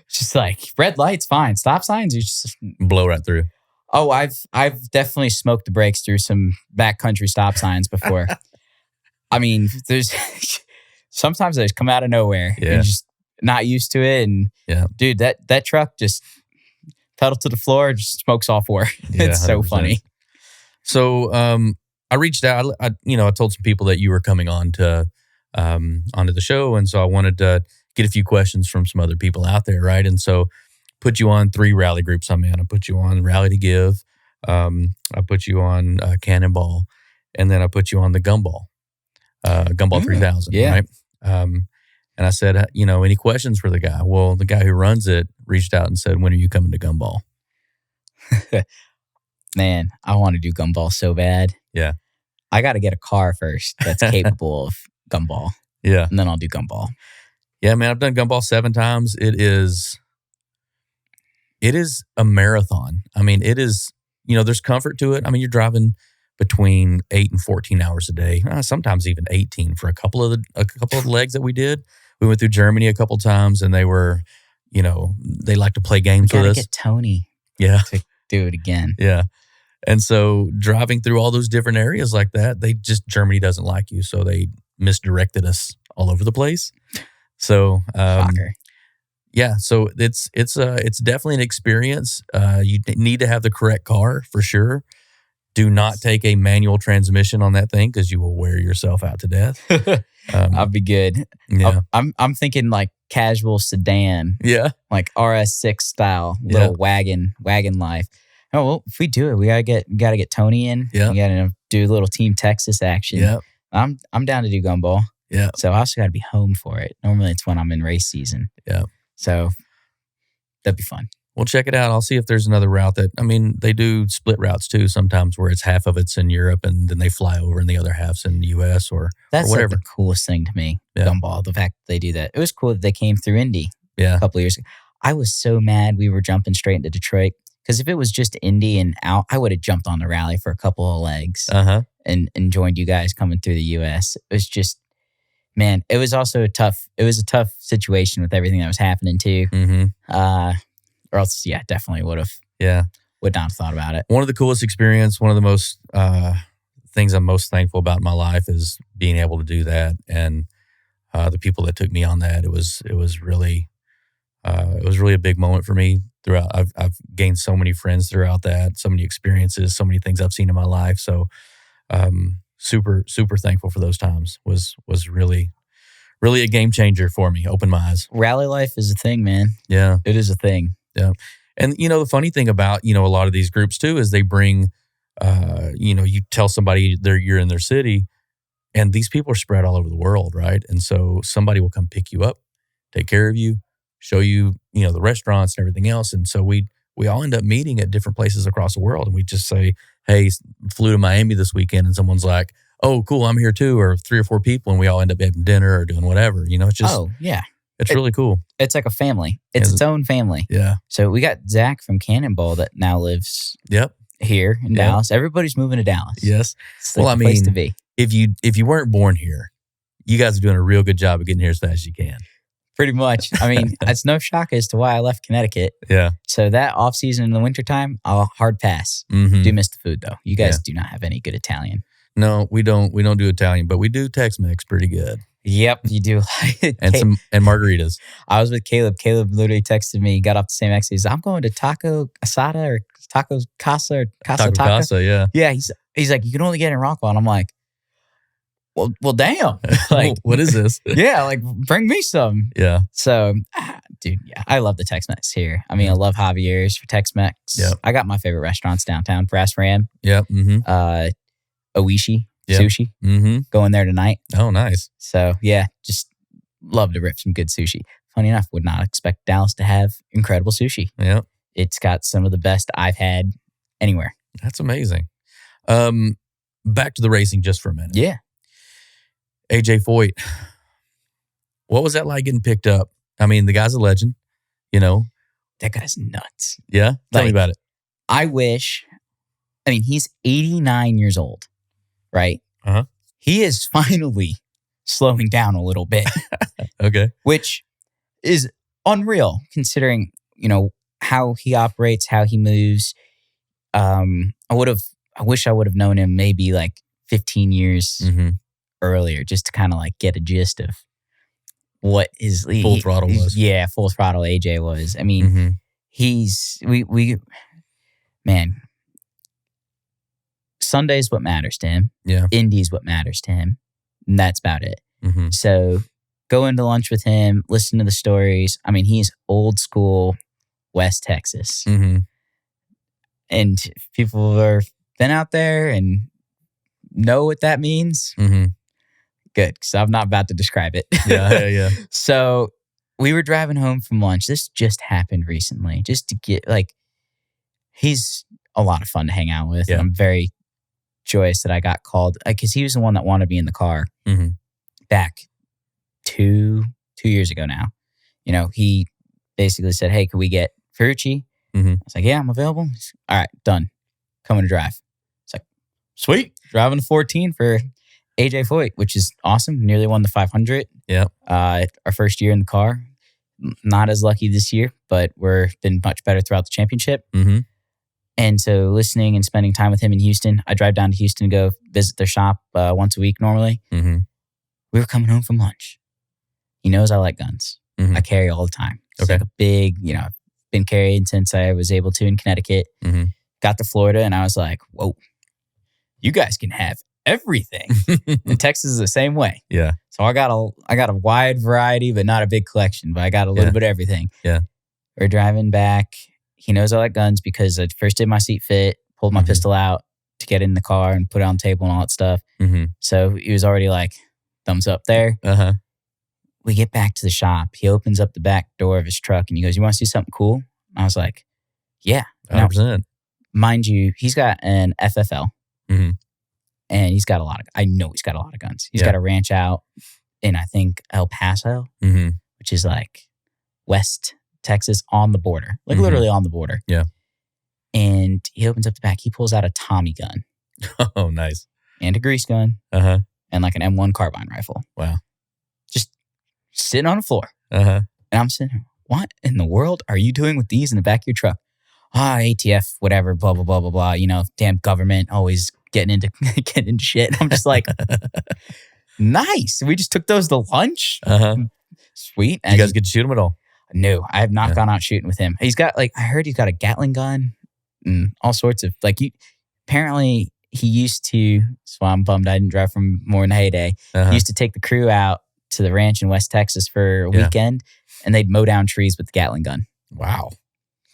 Speaker 2: Just red lights, fine. Stop signs, you just
Speaker 1: blow right through.
Speaker 2: Oh, I've definitely smoked the brakes through some backcountry stop signs before. I mean, there's sometimes they just come out of nowhere.
Speaker 1: Yeah.
Speaker 2: You're just not used to it. And dude, that truck just pedal to the floor, just smokes all 4. It's so 100%. Funny.
Speaker 1: So I reached out. I told some people that you were coming on to onto the show, and so I wanted to get a few questions from some other people out there, right? And so put you on 3 rally groups I'm in. I put you on Rally to Give. I put you on Cannonball, and then I put you on the Gumball 3000, right? And I said, any questions for the guy? Well, the guy who runs it reached out and said, when are you coming to Gumball?
Speaker 2: Man, I want to do gumball so bad.
Speaker 1: Yeah.
Speaker 2: I got to get a car first that's capable of gumball.
Speaker 1: Yeah.
Speaker 2: And then I'll do gumball.
Speaker 1: Yeah, man, I've done gumball 7 times. It is a marathon. I mean, it is, there's comfort to it. I mean, you're driving between 8 and 14 hours a day, sometimes even 18 for a couple of the legs that we did. We went through Germany a couple times, and they were, they like to play games with us.
Speaker 2: Get Tony to do it again.
Speaker 1: Yeah. And so driving through all those different areas like that, Germany doesn't like you. So they misdirected us all over the place. So,
Speaker 2: Shocker.
Speaker 1: Yeah, so it's definitely an experience. You need to have the correct car for sure. Do not take a manual transmission on that thing because you will wear yourself out to death.
Speaker 2: I'll be good.
Speaker 1: Yeah.
Speaker 2: I'm thinking like casual sedan.
Speaker 1: Yeah.
Speaker 2: Like RS6 style, little wagon life. Oh, well, if we do it, we gotta get Tony in.
Speaker 1: Yeah.
Speaker 2: We gotta do a little Team Texas action.
Speaker 1: Yeah.
Speaker 2: I'm down to do gumball.
Speaker 1: Yeah.
Speaker 2: So I also gotta be home for it. Normally it's when I'm in race season.
Speaker 1: Yeah.
Speaker 2: So that'd be fun.
Speaker 1: We'll check it out. I'll see if there's another route they do split routes too sometimes where it's half of it's in Europe and then they fly over and the other half's in the US or whatever.
Speaker 2: Like the coolest thing to me, gumball, the fact that they do that. It was cool that they came through Indy a couple of years ago. I was so mad we were jumping straight into Detroit because if it was just Indy and out, I would have jumped on the rally for a couple of legs and joined you guys coming through the US. It was just, man, it was also a tough situation with everything that was happening too.
Speaker 1: Mm-hmm.
Speaker 2: Or else, definitely would not have thought about it.
Speaker 1: One of the coolest experience, one of the most things I'm most thankful about in my life is being able to do that, and the people that took me on that. It was really a big moment for me. Throughout, I've gained so many friends throughout that, so many experiences, so many things I've seen in my life. So, super thankful for those times. Was really a game changer for me. Opened my eyes.
Speaker 2: Rally life is a thing, man.
Speaker 1: Yeah,
Speaker 2: it is a thing.
Speaker 1: Yeah. And, the funny thing about, a lot of these groups too, is they bring, you tell somebody you're in their city and these people are spread all over the world. Right. And so somebody will come pick you up, take care of you, show you, the restaurants and everything else. And so we all end up meeting at different places across the world. And we just say, hey, flew to Miami this weekend. And someone's like, oh, cool, I'm here too. Or 3 or 4 people. And we all end up having dinner or doing whatever, it's just, it's really cool.
Speaker 2: It's like a family. It's its own family.
Speaker 1: Yeah.
Speaker 2: So we got Zach from Cannonball that now lives here in Dallas. Everybody's moving to Dallas.
Speaker 1: Yes.
Speaker 2: It's the place to be.
Speaker 1: If you weren't born here, you guys are doing a real good job of getting here as fast as you can.
Speaker 2: Pretty much. I mean, it's no shock as to why I left Connecticut.
Speaker 1: Yeah.
Speaker 2: So that off season in the wintertime, I'll hard pass.
Speaker 1: Mm-hmm.
Speaker 2: Do miss the food though. You guys do not have any good Italian.
Speaker 1: No, we don't. We don't do Italian, but we do Tex-Mex pretty good.
Speaker 2: Yep, you do.
Speaker 1: and margaritas.
Speaker 2: I was with Caleb. Caleb literally texted me, got off the same exit. He's, I'm going to Taco Asada or Taco Casa or Casa
Speaker 1: Taco
Speaker 2: Taco.
Speaker 1: Casa, yeah.
Speaker 2: Yeah, he's like, you can only get it in Rockwell. And I'm like, well, damn. Like,
Speaker 1: what is this?
Speaker 2: Yeah, like, bring me some.
Speaker 1: Yeah.
Speaker 2: So, dude, I love the Tex-Mex here. I mean, I love Javier's for Tex-Mex.
Speaker 1: Yep.
Speaker 2: I got my favorite restaurants downtown. Brass Ram.
Speaker 1: Yep. Mm-hmm.
Speaker 2: Oishi.
Speaker 1: Yep.
Speaker 2: Sushi.
Speaker 1: Mm-hmm.
Speaker 2: Going there tonight.
Speaker 1: Oh, nice.
Speaker 2: So, yeah, just love to rip some good sushi. Funny enough, would not expect Dallas to have incredible sushi.
Speaker 1: Yeah.
Speaker 2: It's got some of the best I've had anywhere.
Speaker 1: That's amazing. Back to the racing just for a minute.
Speaker 2: Yeah.
Speaker 1: AJ Foyt. What was that like getting picked up? I mean, the guy's a legend,
Speaker 2: That guy's nuts.
Speaker 1: Yeah? Tell me about it.
Speaker 2: He's 89 years old, right?
Speaker 1: Uh-huh.
Speaker 2: He is finally slowing down a little bit.
Speaker 1: Okay.
Speaker 2: Which is unreal considering, how he operates, how he moves. I wish I would have known him maybe like 15 years earlier just to kind of like get a gist of what his
Speaker 1: full throttle was.
Speaker 2: Yeah, full throttle AJ was. I mean, man, Sunday's what matters to him.
Speaker 1: Yeah.
Speaker 2: Indy's what matters to him. And that's about it.
Speaker 1: Mm-hmm.
Speaker 2: So go into lunch with him, listen to the stories. I mean, he's old school West Texas.
Speaker 1: Mm-hmm.
Speaker 2: And if people have been out there and know what that means, good, because I'm not about to describe it.
Speaker 1: Yeah.
Speaker 2: So we were driving home from lunch. This just happened recently. Just to get he's a lot of fun to hang out with.
Speaker 1: Yeah.
Speaker 2: And I'm very joyous that I got called because he was the one that wanted me in the car back 2 years ago now. He basically said, hey, could we get Ferrucci? I was like, yeah, I'm available. All right, done. Coming to drive. It's like, sweet. Driving the 14 for AJ Foyt, which is awesome. Nearly won the 500.
Speaker 1: Yeah.
Speaker 2: Our first year in the car. Not as lucky this year, but we've been much better throughout the championship. And so listening and spending time with him in Houston, I drive down to Houston to go visit their shop once a week normally. We were coming home from lunch. He knows I like guns. I carry all the time. It's like a big, I've been carrying since I was able to in Connecticut. Got to Florida and I was like, whoa, you guys can have everything. And Texas is the same way.
Speaker 1: Yeah.
Speaker 2: So I got a wide variety, but not a big collection, but I got a little bit of everything.
Speaker 1: Yeah.
Speaker 2: We're driving back. He knows I like guns because I first did my seat fit, pulled my pistol out to get in the car and put it on the table and all that stuff. So he was already like, thumbs up there. We get back to the shop. He opens up the back door of his truck and he goes, you want to see something cool? I was like, yeah.
Speaker 1: 100%.
Speaker 2: Now, mind you, he's got an FFL. And he's got I know he's got a lot of guns. He's got a ranch out in, I think, El Paso, which is like West Texas on the border, like literally on the border.
Speaker 1: Yeah.
Speaker 2: And he opens up the back. He pulls out a Tommy gun.
Speaker 1: Oh, nice.
Speaker 2: And a grease gun. And like an M1 carbine rifle.
Speaker 1: Wow.
Speaker 2: Just sitting on the floor. And I'm sitting here, what in the world are you doing with these in the back of your truck? ATF, whatever, blah, blah, blah, blah, blah. Damn government always getting into shit. I'm just like, nice. We just took those to lunch. Sweet.
Speaker 1: And you guys get to shoot them at all?
Speaker 2: No, I have not gone out shooting with him. He's got I heard he's got a Gatling gun and all sorts of apparently he used to, so I'm bummed I didn't drive from more in the heyday. He used to take the crew out to the ranch in West Texas for a weekend and they'd mow down trees with the Gatling gun.
Speaker 1: Wow.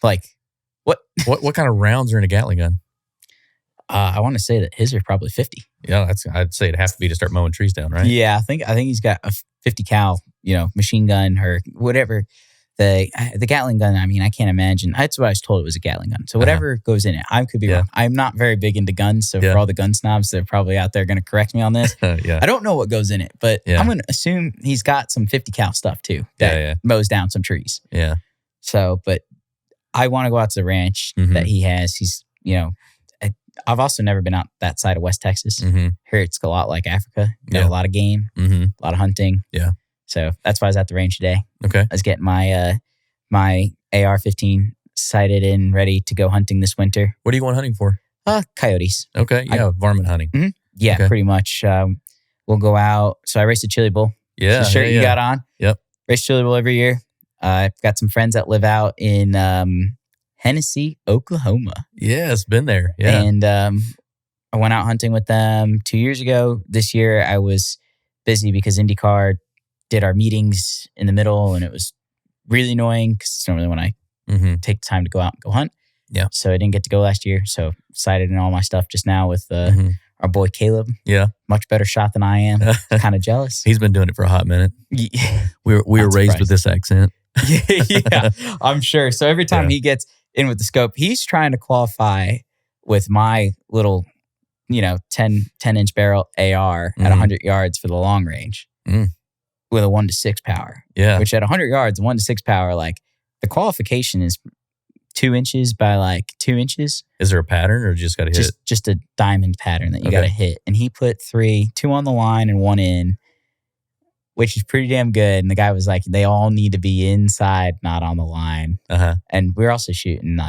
Speaker 2: Like what
Speaker 1: kind of rounds are in a Gatling gun?
Speaker 2: I want to say that his are probably 50.
Speaker 1: Yeah, I'd say it'd have to be to start mowing trees down, right?
Speaker 2: Yeah, I think he's got a 50 cal, machine gun or whatever. The Gatling gun, I mean, I can't imagine. That's what I was told it was a Gatling gun. So whatever goes in it, I could be wrong. I'm not very big into guns, so for all the gun snobs, they're probably out there going to correct me on this. I don't know what goes in it, but I'm going to assume he's got some 50 cal stuff too that mows down some trees. Yeah. So, but I want to go out to the ranch that he has. He's, I've also never been out that side of West Texas. Here it's a lot like Africa. Got a lot of game, a lot of hunting. Yeah. So that's why I was at the range today. Okay. I was getting my my AR-15 sighted and ready to go hunting this winter.
Speaker 1: What are you going hunting for?
Speaker 2: Coyotes.
Speaker 1: Okay. Yeah, varmint hunting.
Speaker 2: Yeah, pretty much. We'll go out. So I raced a Chili Bowl.
Speaker 1: Yeah.
Speaker 2: The shirt you got on.
Speaker 1: Yep.
Speaker 2: Race Chili Bowl every year. I've got some friends that live out in Hennessy, Oklahoma.
Speaker 1: Yeah, it's been there. Yeah.
Speaker 2: And I went out hunting with them 2 years ago. This year I was busy because IndyCar did our meetings in the middle and it was really annoying because it's normally when I take the time to go out and go hunt. Yeah. So I didn't get to go last year. So sighted in all my stuff just now with our boy Caleb. Yeah. Much better shot than I am. Kind of jealous.
Speaker 1: He's been doing it for a hot minute.
Speaker 2: Yeah.
Speaker 1: We were raised with this accent.
Speaker 2: Yeah, I'm sure. So every time he gets in with the scope, he's trying to qualify with my little, 10-inch barrel AR at 100 yards for the long range with a 1-to-6 power. Yeah. Which at 100 yards, 1-to-6 power, like the qualification is 2 inches by 2 inches.
Speaker 1: Is there a pattern or just got to hit it?
Speaker 2: Just a diamond pattern that you got to hit. And he put 2 on the line and 1 in, which is pretty damn good. And the guy was like, they all need to be inside, not on the line. And we're also shooting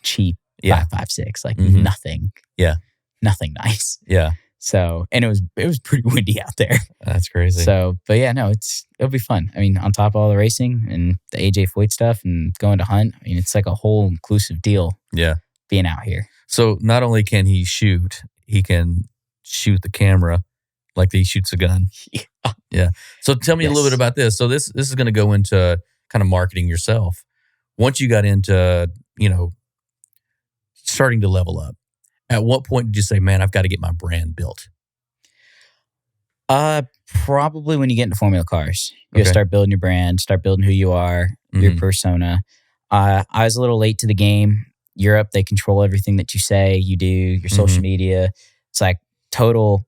Speaker 2: cheap 5.56, nothing. Yeah. Nothing nice. Yeah. So, and it was pretty windy out there.
Speaker 1: That's crazy.
Speaker 2: So, but yeah, no, it'll be fun. I mean, on top of all the racing and the AJ Foyt stuff and going to hunt, I mean, it's like a whole inclusive deal. Yeah. Being out here.
Speaker 1: So not only can he shoot, he can shoot the camera like he shoots a gun. Yeah. So tell me a little bit about this. So this is going to go into kind of marketing yourself. Once you got into, starting to level up, at what point did you say, man, I've got to get my brand built?
Speaker 2: Probably when you get into Formula cars. You start building your brand, start building who you are, your persona. I was a little late to the game. Europe, they control everything that you say, you do, your social media. It's like total,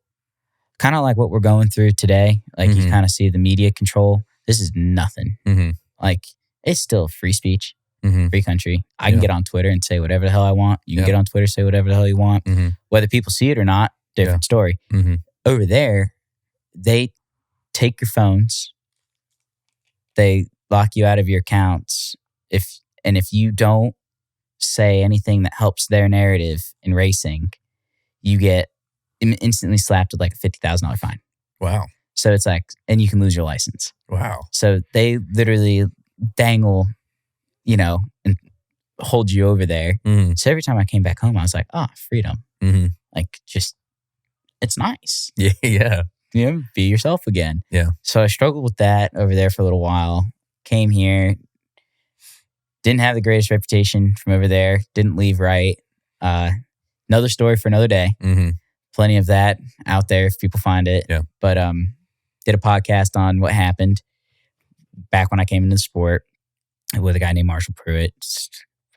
Speaker 2: kind of like what we're going through today. Like you kind of see the media control. This is nothing. Like it's still free speech, free country. I can get on Twitter and say whatever the hell I want. You can get on Twitter, say whatever the hell you want. Whether people see it or not, different story. Over there, they take your phones. They lock you out of your accounts. If you don't say anything that helps their narrative in racing, you get instantly slapped with like a $50,000 fine.
Speaker 1: Wow.
Speaker 2: So it's like, and you can lose your license.
Speaker 1: Wow.
Speaker 2: So they literally dangle, and hold you over there. So every time I came back home, I was like, freedom. Like just, it's nice.
Speaker 1: Yeah.
Speaker 2: Be yourself again.
Speaker 1: Yeah. So
Speaker 2: I struggled with that over there for a little while. Came here. Didn't have the greatest reputation from over there. Didn't leave right. Another story for another day. Plenty of that out there if people find it.
Speaker 1: Yeah.
Speaker 2: But did a podcast on what happened back when I came into the sport with a guy named Marshall Pruitt.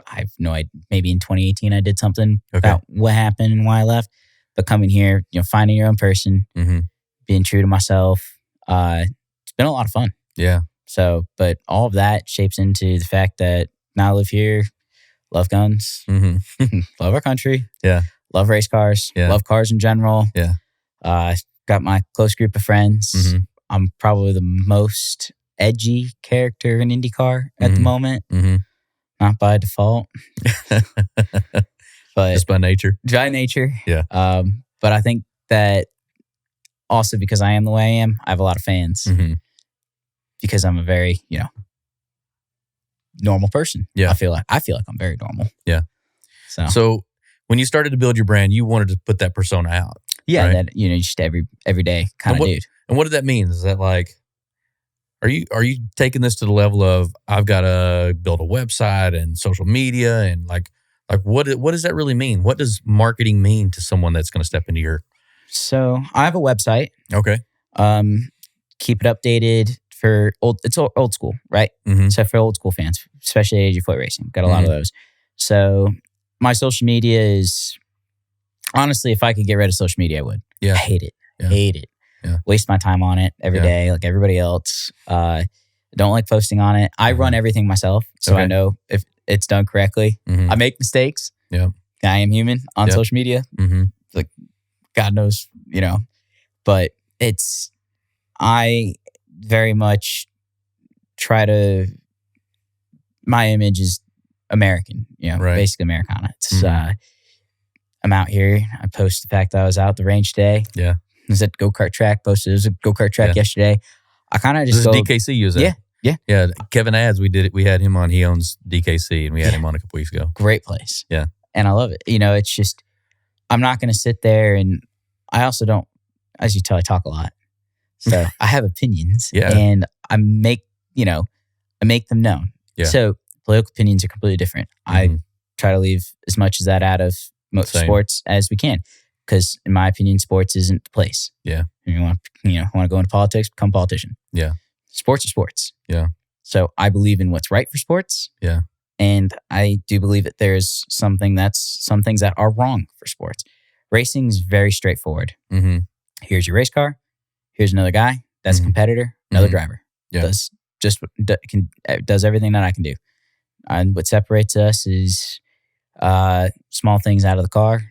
Speaker 2: I have no idea. Maybe in 2018 I did something about what happened and why I left. But coming here, finding your own person, being true to myself. It's been a lot of fun.
Speaker 1: Yeah.
Speaker 2: So, but all of that shapes into the fact that now I live here, love guns, love our country, love race cars, love cars in general. Got my close group of friends. I'm probably the most edgy character in IndyCar at the moment. Not by default, but
Speaker 1: just by nature.
Speaker 2: By nature.
Speaker 1: Yeah.
Speaker 2: But I think that also because I am the way I am, I have a lot of fans. Because I'm a very, normal person. Yeah. I feel like I'm very normal.
Speaker 1: Yeah. So when you started to build your brand, you wanted to put that persona out.
Speaker 2: Yeah.
Speaker 1: Right?
Speaker 2: That, just everyday kind of dude.
Speaker 1: And what did that mean? Is that like, are you taking this to the level of I've got to build a website and social media and like what does that really mean? What does marketing mean to someone that's going to step into your?
Speaker 2: So I have a website.
Speaker 1: Okay.
Speaker 2: Keep it updated for it's old school, right? So for old school fans, especially Edgy foot racing, got a lot of those. So my social media is honestly, if I could get rid of social media, I would. Yeah. I hate it.
Speaker 1: Yeah.
Speaker 2: Hate it.
Speaker 1: Yeah.
Speaker 2: Waste my time on it every day, like everybody else. Don't like posting on it. I run everything myself, so I know if it's done correctly. I make mistakes. Yeah, I am human on social media. Like God knows, but I very much try to. My image is American, basically Americana. It's I'm out here. I post the fact that I was out the range today. Yeah. I was at the go-kart track. Posted it was a go-kart track yesterday. I kind of just
Speaker 1: go... DKC user. Yeah. Kevin Ads, we had him on. He owns DKC, and we had him on a couple weeks ago.
Speaker 2: Great place.
Speaker 1: Yeah.
Speaker 2: And I love it. it's just, I'm not going to sit there and I also don't, as you tell, I talk a lot. So I have opinions and I make them known. Yeah. So political opinions are completely different. I try to leave as much as that out of sports as we can. Because in my opinion, sports isn't the place. Yeah. You want to go into politics, become a politician. Yeah. Sports are sports. Yeah. So I believe in what's right for sports. Yeah. And I do believe that there's some things that are wrong for sports. Racing is very straightforward. Here's your race car. Here's another guy. That's a competitor. Another driver. Yeah. Does everything that I can do. And what separates us is small things out of the car.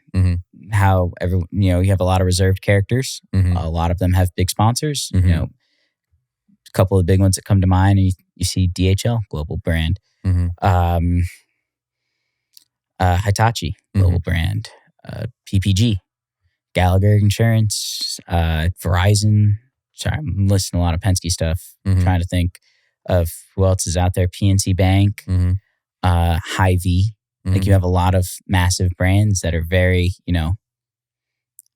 Speaker 2: How you have a lot of reserved characters. A lot of them have big sponsors. A couple of the big ones that come to mind, and you see DHL, global brand. Hitachi, global brand. PPG, Gallagher Insurance, Verizon. Sorry, I'm listing a lot of Penske stuff. Trying to think of who else is out there. PNC Bank, Hy-Vee. Like you have a lot of massive brands that are very,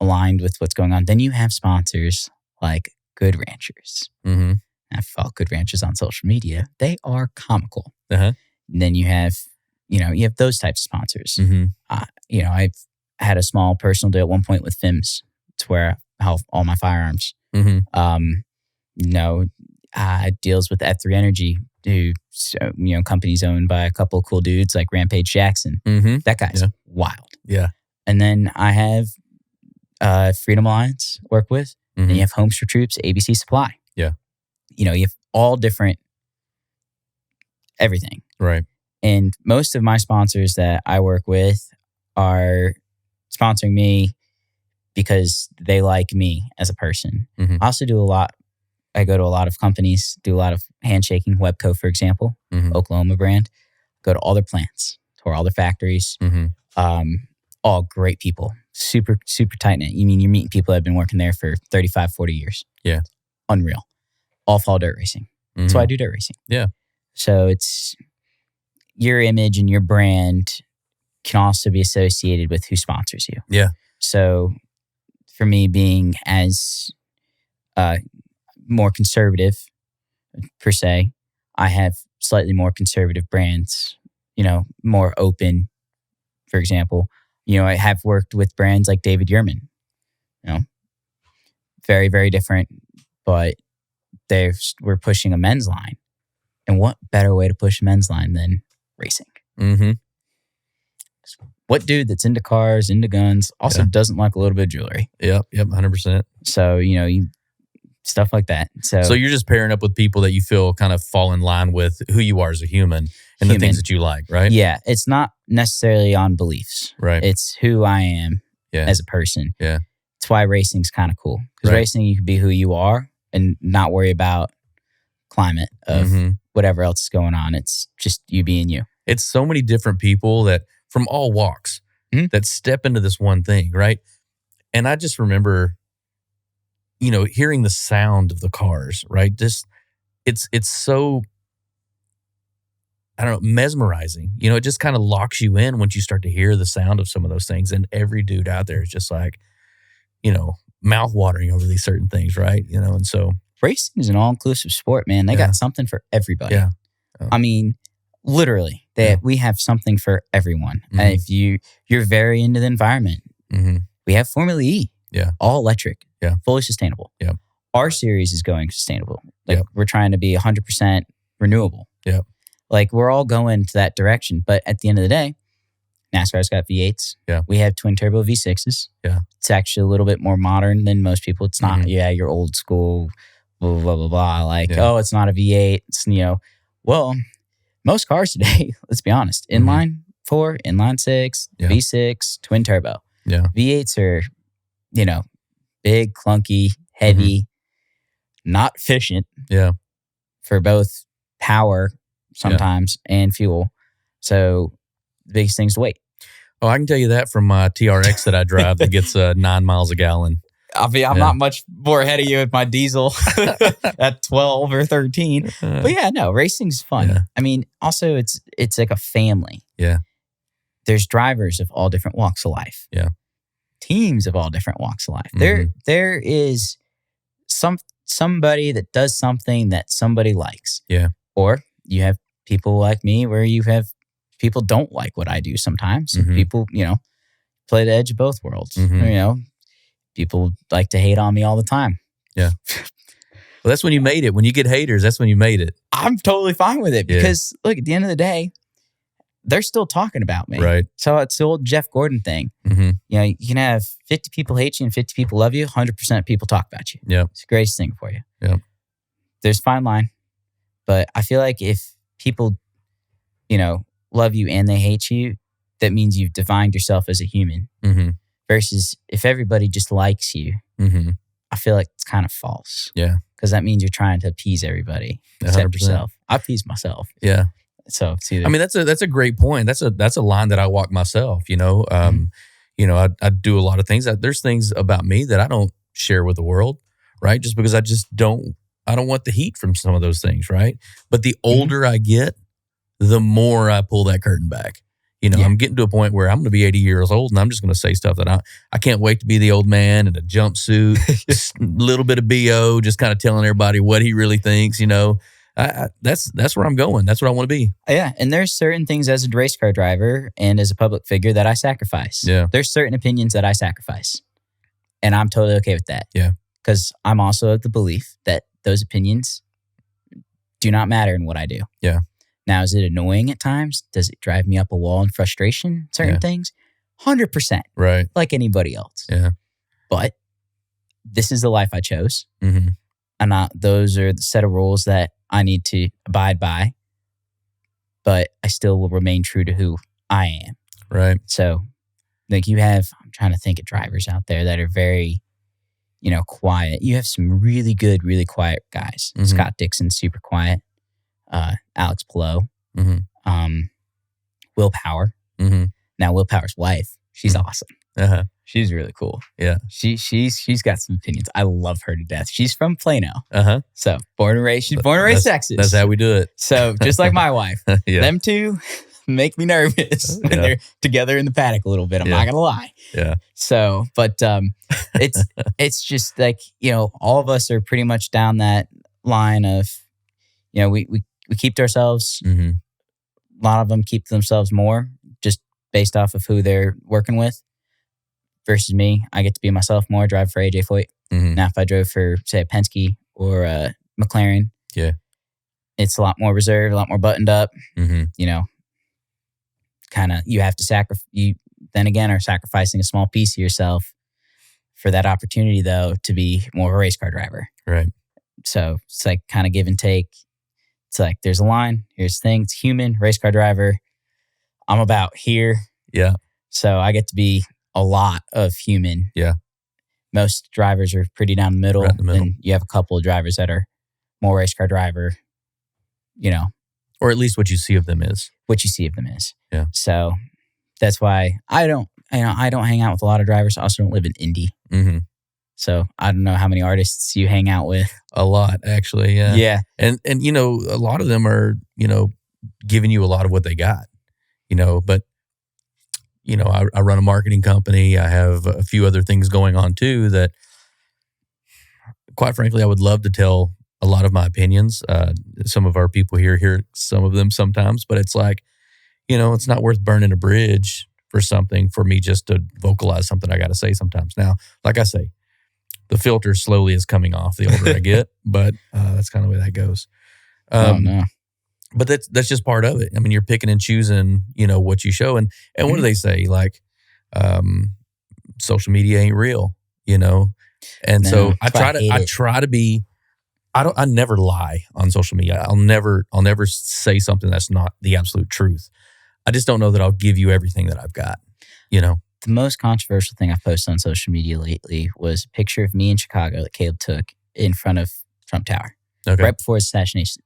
Speaker 2: aligned with what's going on. Then you have sponsors like Good Ranchers. I follow Good Ranchers on social media. They are comical. And then you have, you have those types of sponsors. I've had a small personal deal at one point with FIMS. It's where I have all my firearms. Deals with F3 Energy, who, companies owned by a couple of cool dudes like Rampage Jackson.
Speaker 1: Mm-hmm.
Speaker 2: That guy's wild.
Speaker 1: Yeah.
Speaker 2: And then I have Freedom Alliance work with, and you have Homes for Troops, ABC Supply.
Speaker 1: Yeah.
Speaker 2: You have all different everything.
Speaker 1: Right.
Speaker 2: And most of my sponsors that I work with are sponsoring me because they like me as a person. I also do a lot. I go to a lot of companies, do a lot of handshaking. Webco, for example, Oklahoma brand. Go to all their plants, tour all their factories. All great people. Super, super tight knit. You're meeting people that have been working there for 35, 40 years.
Speaker 1: Yeah.
Speaker 2: Unreal. All fall dirt racing. That's why I do dirt racing.
Speaker 1: Yeah.
Speaker 2: So it's your image and your brand can also be associated with who sponsors you.
Speaker 1: Yeah.
Speaker 2: So for me, being as more conservative per se, I have slightly more conservative brands, more open, for example. I have worked with brands like David Yurman, very, very different, but we're pushing a men's line. And what better way to push a men's line than racing? What dude that's into cars, into guns, also doesn't like a little bit of jewelry?
Speaker 1: Yep, 100%.
Speaker 2: So, stuff like that. So
Speaker 1: you're just pairing up with people that you feel kind of fall in line with who you are as a human and the things that you like, right?
Speaker 2: Yeah, it's not necessarily on beliefs.
Speaker 1: Right.
Speaker 2: It's who I am as a person.
Speaker 1: Yeah.
Speaker 2: That's why racing's kind of cool. Because racing, you can be who you are and not worry about climate of whatever else is going on. It's just you being you.
Speaker 1: It's so many different people that from all walks that step into this one thing, right? And I just remember, hearing the sound of the cars, right? Just it's so, I don't know, mesmerizing. It just kind of locks you in once you start to hear the sound of some of those things. And every dude out there is just like, mouth watering over these certain things, right? And so
Speaker 2: racing is an all-inclusive sport, man. They got something for everybody.
Speaker 1: Yeah.
Speaker 2: Literally, we have something for everyone. And if you're very into the environment, we have Formula E.
Speaker 1: Yeah.
Speaker 2: All electric.
Speaker 1: Yeah.
Speaker 2: Fully sustainable.
Speaker 1: Yeah.
Speaker 2: Our series is going sustainable. We're trying to be 100% renewable.
Speaker 1: Yeah.
Speaker 2: We're all going to that direction. But at the end of the day, NASCAR's got V8s.
Speaker 1: Yeah.
Speaker 2: We have twin turbo V6s.
Speaker 1: Yeah.
Speaker 2: It's actually a little bit more modern than most people. It's not, you're old school, blah, blah, blah, blah. It's not a V8. It's, well, most cars today, let's be honest, inline 4, inline 6, V6, twin turbo.
Speaker 1: Yeah.
Speaker 2: V8s are, big, clunky, heavy, not efficient.
Speaker 1: Yeah.
Speaker 2: For both power sometimes and fuel. So the biggest thing's to wait.
Speaker 1: Oh, I can tell you that from my TRX that I drive that gets 9 miles a gallon.
Speaker 2: I'm not much more ahead of you with my diesel at 12 or 13. But racing's fun. Yeah. Also it's like a family.
Speaker 1: Yeah.
Speaker 2: There's drivers of all different walks of life.
Speaker 1: Yeah.
Speaker 2: Teams of all different walks of life. There is somebody that does something that somebody likes.
Speaker 1: Yeah.
Speaker 2: Or you have people like me where you have people don't like what I do sometimes. People, play the edge of both worlds. People like to hate on me all the time.
Speaker 1: Yeah. Well, that's when you made it. When you get haters, that's when you made it.
Speaker 2: I'm totally fine with it because, look, at the end of the day, they're still talking about me.
Speaker 1: Right.
Speaker 2: So it's the old Jeff Gordon thing. You can have 50 people hate you and 50 people love you. 100% of people talk about you.
Speaker 1: Yeah.
Speaker 2: It's the greatest thing for you.
Speaker 1: Yeah.
Speaker 2: There's a fine line. But I feel like if people, love you and they hate you, that means you've defined yourself as a human. Versus if everybody just likes you, I feel like it's kind of false.
Speaker 1: Yeah.
Speaker 2: Because that means you're trying to appease everybody except 100%. Yourself. I appease myself.
Speaker 1: Yeah.
Speaker 2: So it's either.
Speaker 1: That's a great point. That's a line that I walk myself, I do a lot of things. There's things about me that I don't share with the world, right? Just because I don't want the heat from some of those things, right? But the older I get, the more I pull that curtain back. I'm getting to a point where I'm going to be 80 years old and I'm just going to say stuff that I can't wait to be the old man in a jumpsuit, just a little bit of BO, just kind of telling everybody what he really thinks, That's where I'm going. That's what I want to be.
Speaker 2: Yeah. And there's certain things as a race car driver and as a public figure that I sacrifice.
Speaker 1: Yeah.
Speaker 2: There's certain opinions that I sacrifice. And I'm totally okay with that.
Speaker 1: Yeah.
Speaker 2: Because I'm also of the belief that those opinions do not matter in what I do.
Speaker 1: Yeah.
Speaker 2: Now, is it annoying at times? Does it drive me up a wall in frustration? Certain things? 100%.
Speaker 1: Right.
Speaker 2: Like anybody else.
Speaker 1: Yeah.
Speaker 2: But this is the life I chose.
Speaker 1: Mm-hmm.
Speaker 2: And those are the set of rules that I need to abide by. But I still will remain true to who I am.
Speaker 1: Right.
Speaker 2: So, like I'm trying to think of drivers out there that are very, quiet. You have some really good, really quiet guys.
Speaker 1: Mm-hmm.
Speaker 2: Scott Dixon's super quiet. Alex Pillow.
Speaker 1: Mm-hmm.
Speaker 2: Will Power.
Speaker 1: Mm-hmm.
Speaker 2: Now, Will Power's wife, she's awesome.
Speaker 1: Uh-huh.
Speaker 2: She's really cool.
Speaker 1: Yeah.
Speaker 2: She's got some opinions. I love her to death. She's from Plano.
Speaker 1: Uh-huh.
Speaker 2: So she's born and raised Texas.
Speaker 1: That's how we do it.
Speaker 2: So just like my wife,
Speaker 1: Yeah.
Speaker 2: them two make me nervous when they're together in the paddock a little bit. I'm not gonna lie.
Speaker 1: Yeah.
Speaker 2: So, but it's just like, all of us are pretty much down that line of, we keep to ourselves.
Speaker 1: Mm-hmm.
Speaker 2: A lot of them keep to themselves more just based off of who they're working with. Versus me, I get to be myself more, drive for AJ Foyt.
Speaker 1: Mm-hmm.
Speaker 2: Now, if I drove for, say, a Penske or a McLaren, it's a lot more reserved, a lot more buttoned up.
Speaker 1: Mm-hmm.
Speaker 2: Kind of, you have to you then again are sacrificing a small piece of yourself for that opportunity, though, to be more of a race car driver.
Speaker 1: Right.
Speaker 2: So it's like kind of give and take. It's like there's a line, here's the thing, it's human, race car driver. I'm about here.
Speaker 1: Yeah.
Speaker 2: So I get to be a lot of human.
Speaker 1: Yeah.
Speaker 2: Most drivers are pretty down the middle.
Speaker 1: Right in the middle.
Speaker 2: And you have a couple of drivers that are more race car driver,
Speaker 1: Or at least what you see of them is.
Speaker 2: what you see of them is.
Speaker 1: Yeah.
Speaker 2: So that's why I don't hang out with a lot of drivers. I also don't live in Indy.
Speaker 1: Mm-hmm.
Speaker 2: So I don't know how many artists you hang out with.
Speaker 1: A lot, actually. Yeah.
Speaker 2: Yeah.
Speaker 1: And a lot of them are, giving you a lot of what they got, but I run a marketing company. I have a few other things going on too that, quite frankly, I would love to tell a lot of my opinions. Some of our people here hear some of them sometimes, but it's like, it's not worth burning a bridge for something for me just to vocalize something I got to say sometimes. Now, like I say, the filter slowly is coming off the older I get, but that's kind of the way that goes.
Speaker 2: No.
Speaker 1: But that's just part of it. I mean, you're picking and choosing, what you show. And what do they say? Like, social media ain't real, And so I try to be, I never lie on social media. I'll never say something that's not the absolute truth. I just don't know that I'll give you everything that I've got,
Speaker 2: The most controversial thing I've posted on social media lately was a picture of me in Chicago that Caleb took in front of Trump Tower.
Speaker 1: Okay.
Speaker 2: Right before his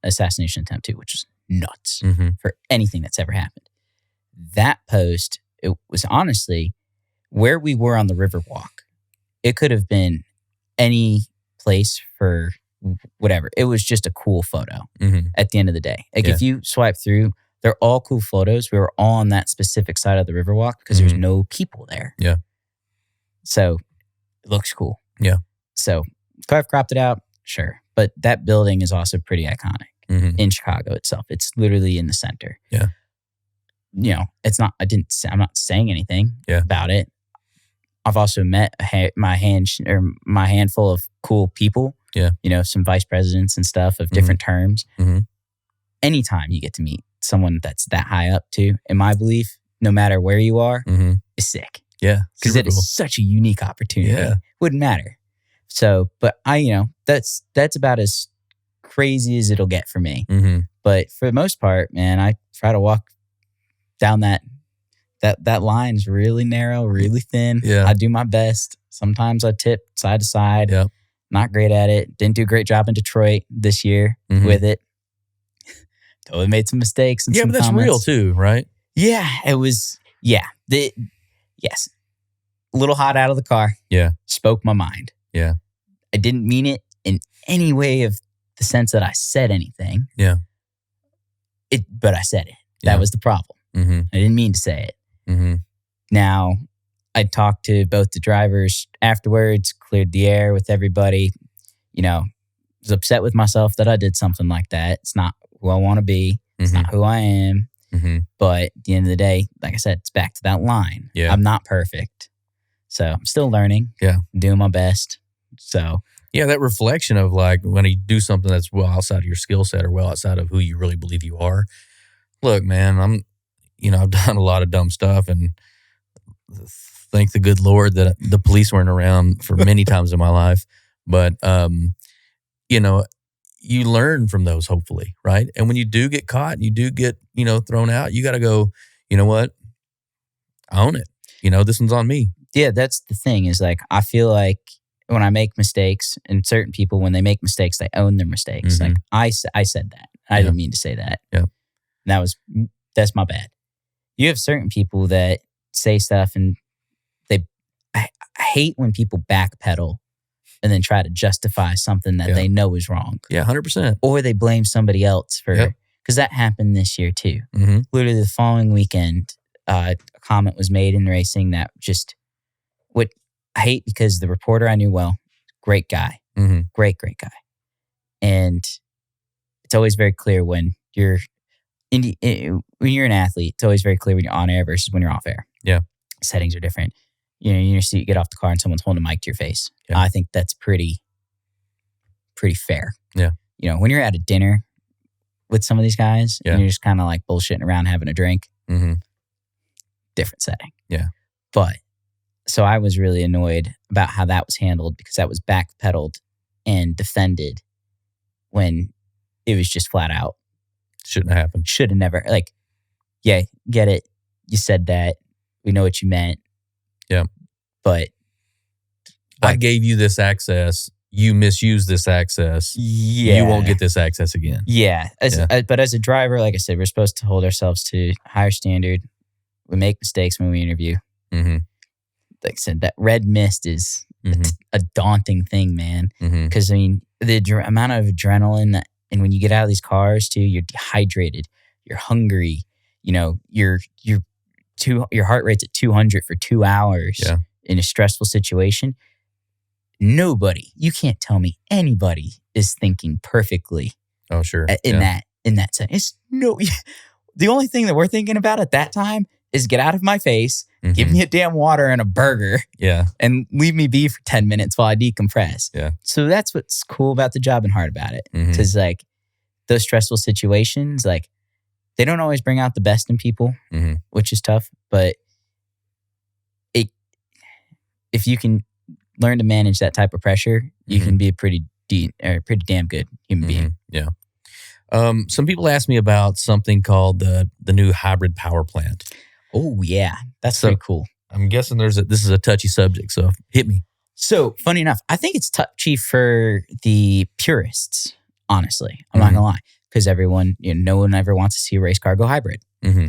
Speaker 2: assassination attempt too, which is nuts for anything that's ever happened. That post, it was honestly where we were on the Riverwalk. It could have been any place for whatever. It was just a cool photo at the end of the day. Like if you swipe through, they're all cool photos. We were all on that specific side of the Riverwalk because there's no people there.
Speaker 1: Yeah.
Speaker 2: So it looks cool.
Speaker 1: Yeah.
Speaker 2: So could I have cropped it out? Sure. But that building is also pretty iconic in Chicago itself. It's literally in the center.
Speaker 1: Yeah.
Speaker 2: It's not, I'm not saying anything about it. I've also met my handful of cool people.
Speaker 1: Yeah.
Speaker 2: Some vice presidents and stuff of different terms. Anytime you get to meet someone that's that high up too, in my belief, no matter where you are, is sick.
Speaker 1: Yeah.
Speaker 2: Because it is such a unique opportunity.
Speaker 1: Yeah.
Speaker 2: Wouldn't matter. So, but that's about as crazy as it'll get for me. But for the most part, man, I try to walk down that line's really narrow, really thin.
Speaker 1: Yeah.
Speaker 2: I do my best. Sometimes I tip side to side.
Speaker 1: Yeah.
Speaker 2: Not great at it. Didn't do a great job in Detroit this year with it. Totally made some mistakes and some
Speaker 1: but that's
Speaker 2: comments.
Speaker 1: real too, right?
Speaker 2: Yeah, it was. Yeah. Yes. A little hot out of the car.
Speaker 1: Yeah.
Speaker 2: Spoke my mind.
Speaker 1: Yeah.
Speaker 2: I didn't mean it in any way of the sense that I said anything.
Speaker 1: Yeah.
Speaker 2: But I said it. That was the problem. I didn't mean to say it. Now, I talked to both the drivers afterwards, cleared the air with everybody. Was upset with myself that I did something like that. It's not who I want to be. It's not who I am. But at the end of the day, like I said, it's back to that line.
Speaker 1: Yeah.
Speaker 2: I'm not perfect. So I'm still learning.
Speaker 1: Yeah.
Speaker 2: Doing my best. So
Speaker 1: Yeah, that reflection of like when you do something that's well outside of your skill set or well outside of who you really believe you are. Look, man, I've done a lot of dumb stuff, and thank the good Lord that the police weren't around for many times in my life. But you know, you learn from those, hopefully, right? And when you do get caught, you do get, thrown out, you got to go, you know what? Own it. This one's on me.
Speaker 2: Yeah, that's the thing is like, I feel like when I make mistakes, and certain people, when they make mistakes, they own their mistakes.
Speaker 1: Mhm.
Speaker 2: Like I said that. I
Speaker 1: Yeah.
Speaker 2: didn't mean to say that.
Speaker 1: Yeah.
Speaker 2: That's my bad. You have certain people that say stuff and I hate when people backpedal and then try to justify something that
Speaker 1: Yeah.
Speaker 2: they know is wrong.
Speaker 1: Yeah, 100%.
Speaker 2: Or they blame somebody else for,
Speaker 1: Yep.
Speaker 2: because that happened this year too.
Speaker 1: Mm-hmm.
Speaker 2: Literally the following weekend, a comment was made in racing that just, what I hate, because the reporter I knew well, great guy,
Speaker 1: Mm-hmm.
Speaker 2: great guy. And it's always very clear when you're when you're an athlete, it's always very clear when you're on air versus when you're off air.
Speaker 1: Yeah.
Speaker 2: Settings are different. You're in your seat, you get off the car and someone's holding a mic to your face.
Speaker 1: Yeah.
Speaker 2: I think that's pretty fair.
Speaker 1: Yeah.
Speaker 2: When you're at a dinner with some of these guys
Speaker 1: Yeah.
Speaker 2: and you're just kind of like bullshitting around having a drink,
Speaker 1: Mm-hmm.
Speaker 2: different setting.
Speaker 1: Yeah.
Speaker 2: But so I was really annoyed about how that was handled, because that was backpedaled and defended when it was just flat out.
Speaker 1: Shouldn't have happened.
Speaker 2: Should have never, like, yeah, get it. You said that. We know what you meant.
Speaker 1: Yeah.
Speaker 2: But
Speaker 1: I gave you this access. You misuse this access.
Speaker 2: yeah,
Speaker 1: You won't get this access again.
Speaker 2: Yeah. But as a driver, like I said, we're supposed to hold ourselves to a higher standard. We make mistakes when we interview.
Speaker 1: Mm-hmm.
Speaker 2: Like I said, that red mist is
Speaker 1: Mm-hmm.
Speaker 2: a daunting thing, man.
Speaker 1: Mm-hmm.
Speaker 2: Because I mean, the amount of adrenaline that, and when you get out of these cars too, you're dehydrated, you're hungry. Your heart rate's at 200 for 2 hours.
Speaker 1: Yeah.
Speaker 2: In a stressful situation. You can't tell me anybody is thinking perfectly.
Speaker 1: Oh, sure.
Speaker 2: In that sense. It's the only thing that we're thinking about at that time is get out of my face,
Speaker 1: Mm-hmm.
Speaker 2: give me a damn water and a burger,
Speaker 1: Yeah.
Speaker 2: and leave me be for 10 minutes while I decompress.
Speaker 1: Yeah.
Speaker 2: So that's what's cool about the job and hard about it.
Speaker 1: Mhm.
Speaker 2: Because like those stressful situations, like they don't always bring out the best in people,
Speaker 1: Mhm.
Speaker 2: which is tough. But if you can learn to manage that type of pressure, you
Speaker 1: Mhm.
Speaker 2: can be a pretty damn good human being.
Speaker 1: Mhm. Yeah. Some people ask me about something called the new hybrid power plant.
Speaker 2: Oh yeah, that's
Speaker 1: So-
Speaker 2: pretty cool.
Speaker 1: I'm guessing this is a touchy subject, so hit me.
Speaker 2: So funny enough, I think it's touchy for the purists. Honestly, I'm not
Speaker 1: Mhm.
Speaker 2: gonna lie, because everyone, no one ever wants to see a race car go hybrid.
Speaker 1: Mm-hmm.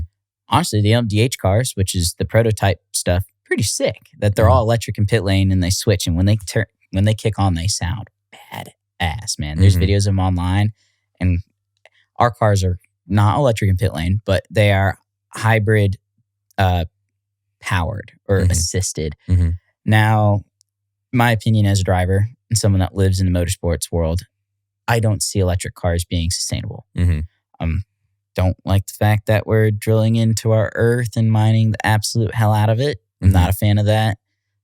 Speaker 2: Honestly, the MDH cars, which is the prototype stuff, pretty sick. That they're
Speaker 1: Mhm.
Speaker 2: all electric in pit lane and they switch, and when they kick on, they sound badass, man. There's
Speaker 1: Mhm.
Speaker 2: videos of them online, and our cars are not electric in pit lane, but they are hybrid powered or
Speaker 1: Mhm.
Speaker 2: assisted.
Speaker 1: Mhm.
Speaker 2: Now, my opinion as a driver and someone that lives in the motorsports world, I don't see electric cars being sustainable.
Speaker 1: Mm-hmm.
Speaker 2: Don't like the fact that we're drilling into our earth and mining the absolute hell out of it. I'm
Speaker 1: Mhm.
Speaker 2: not a fan of that.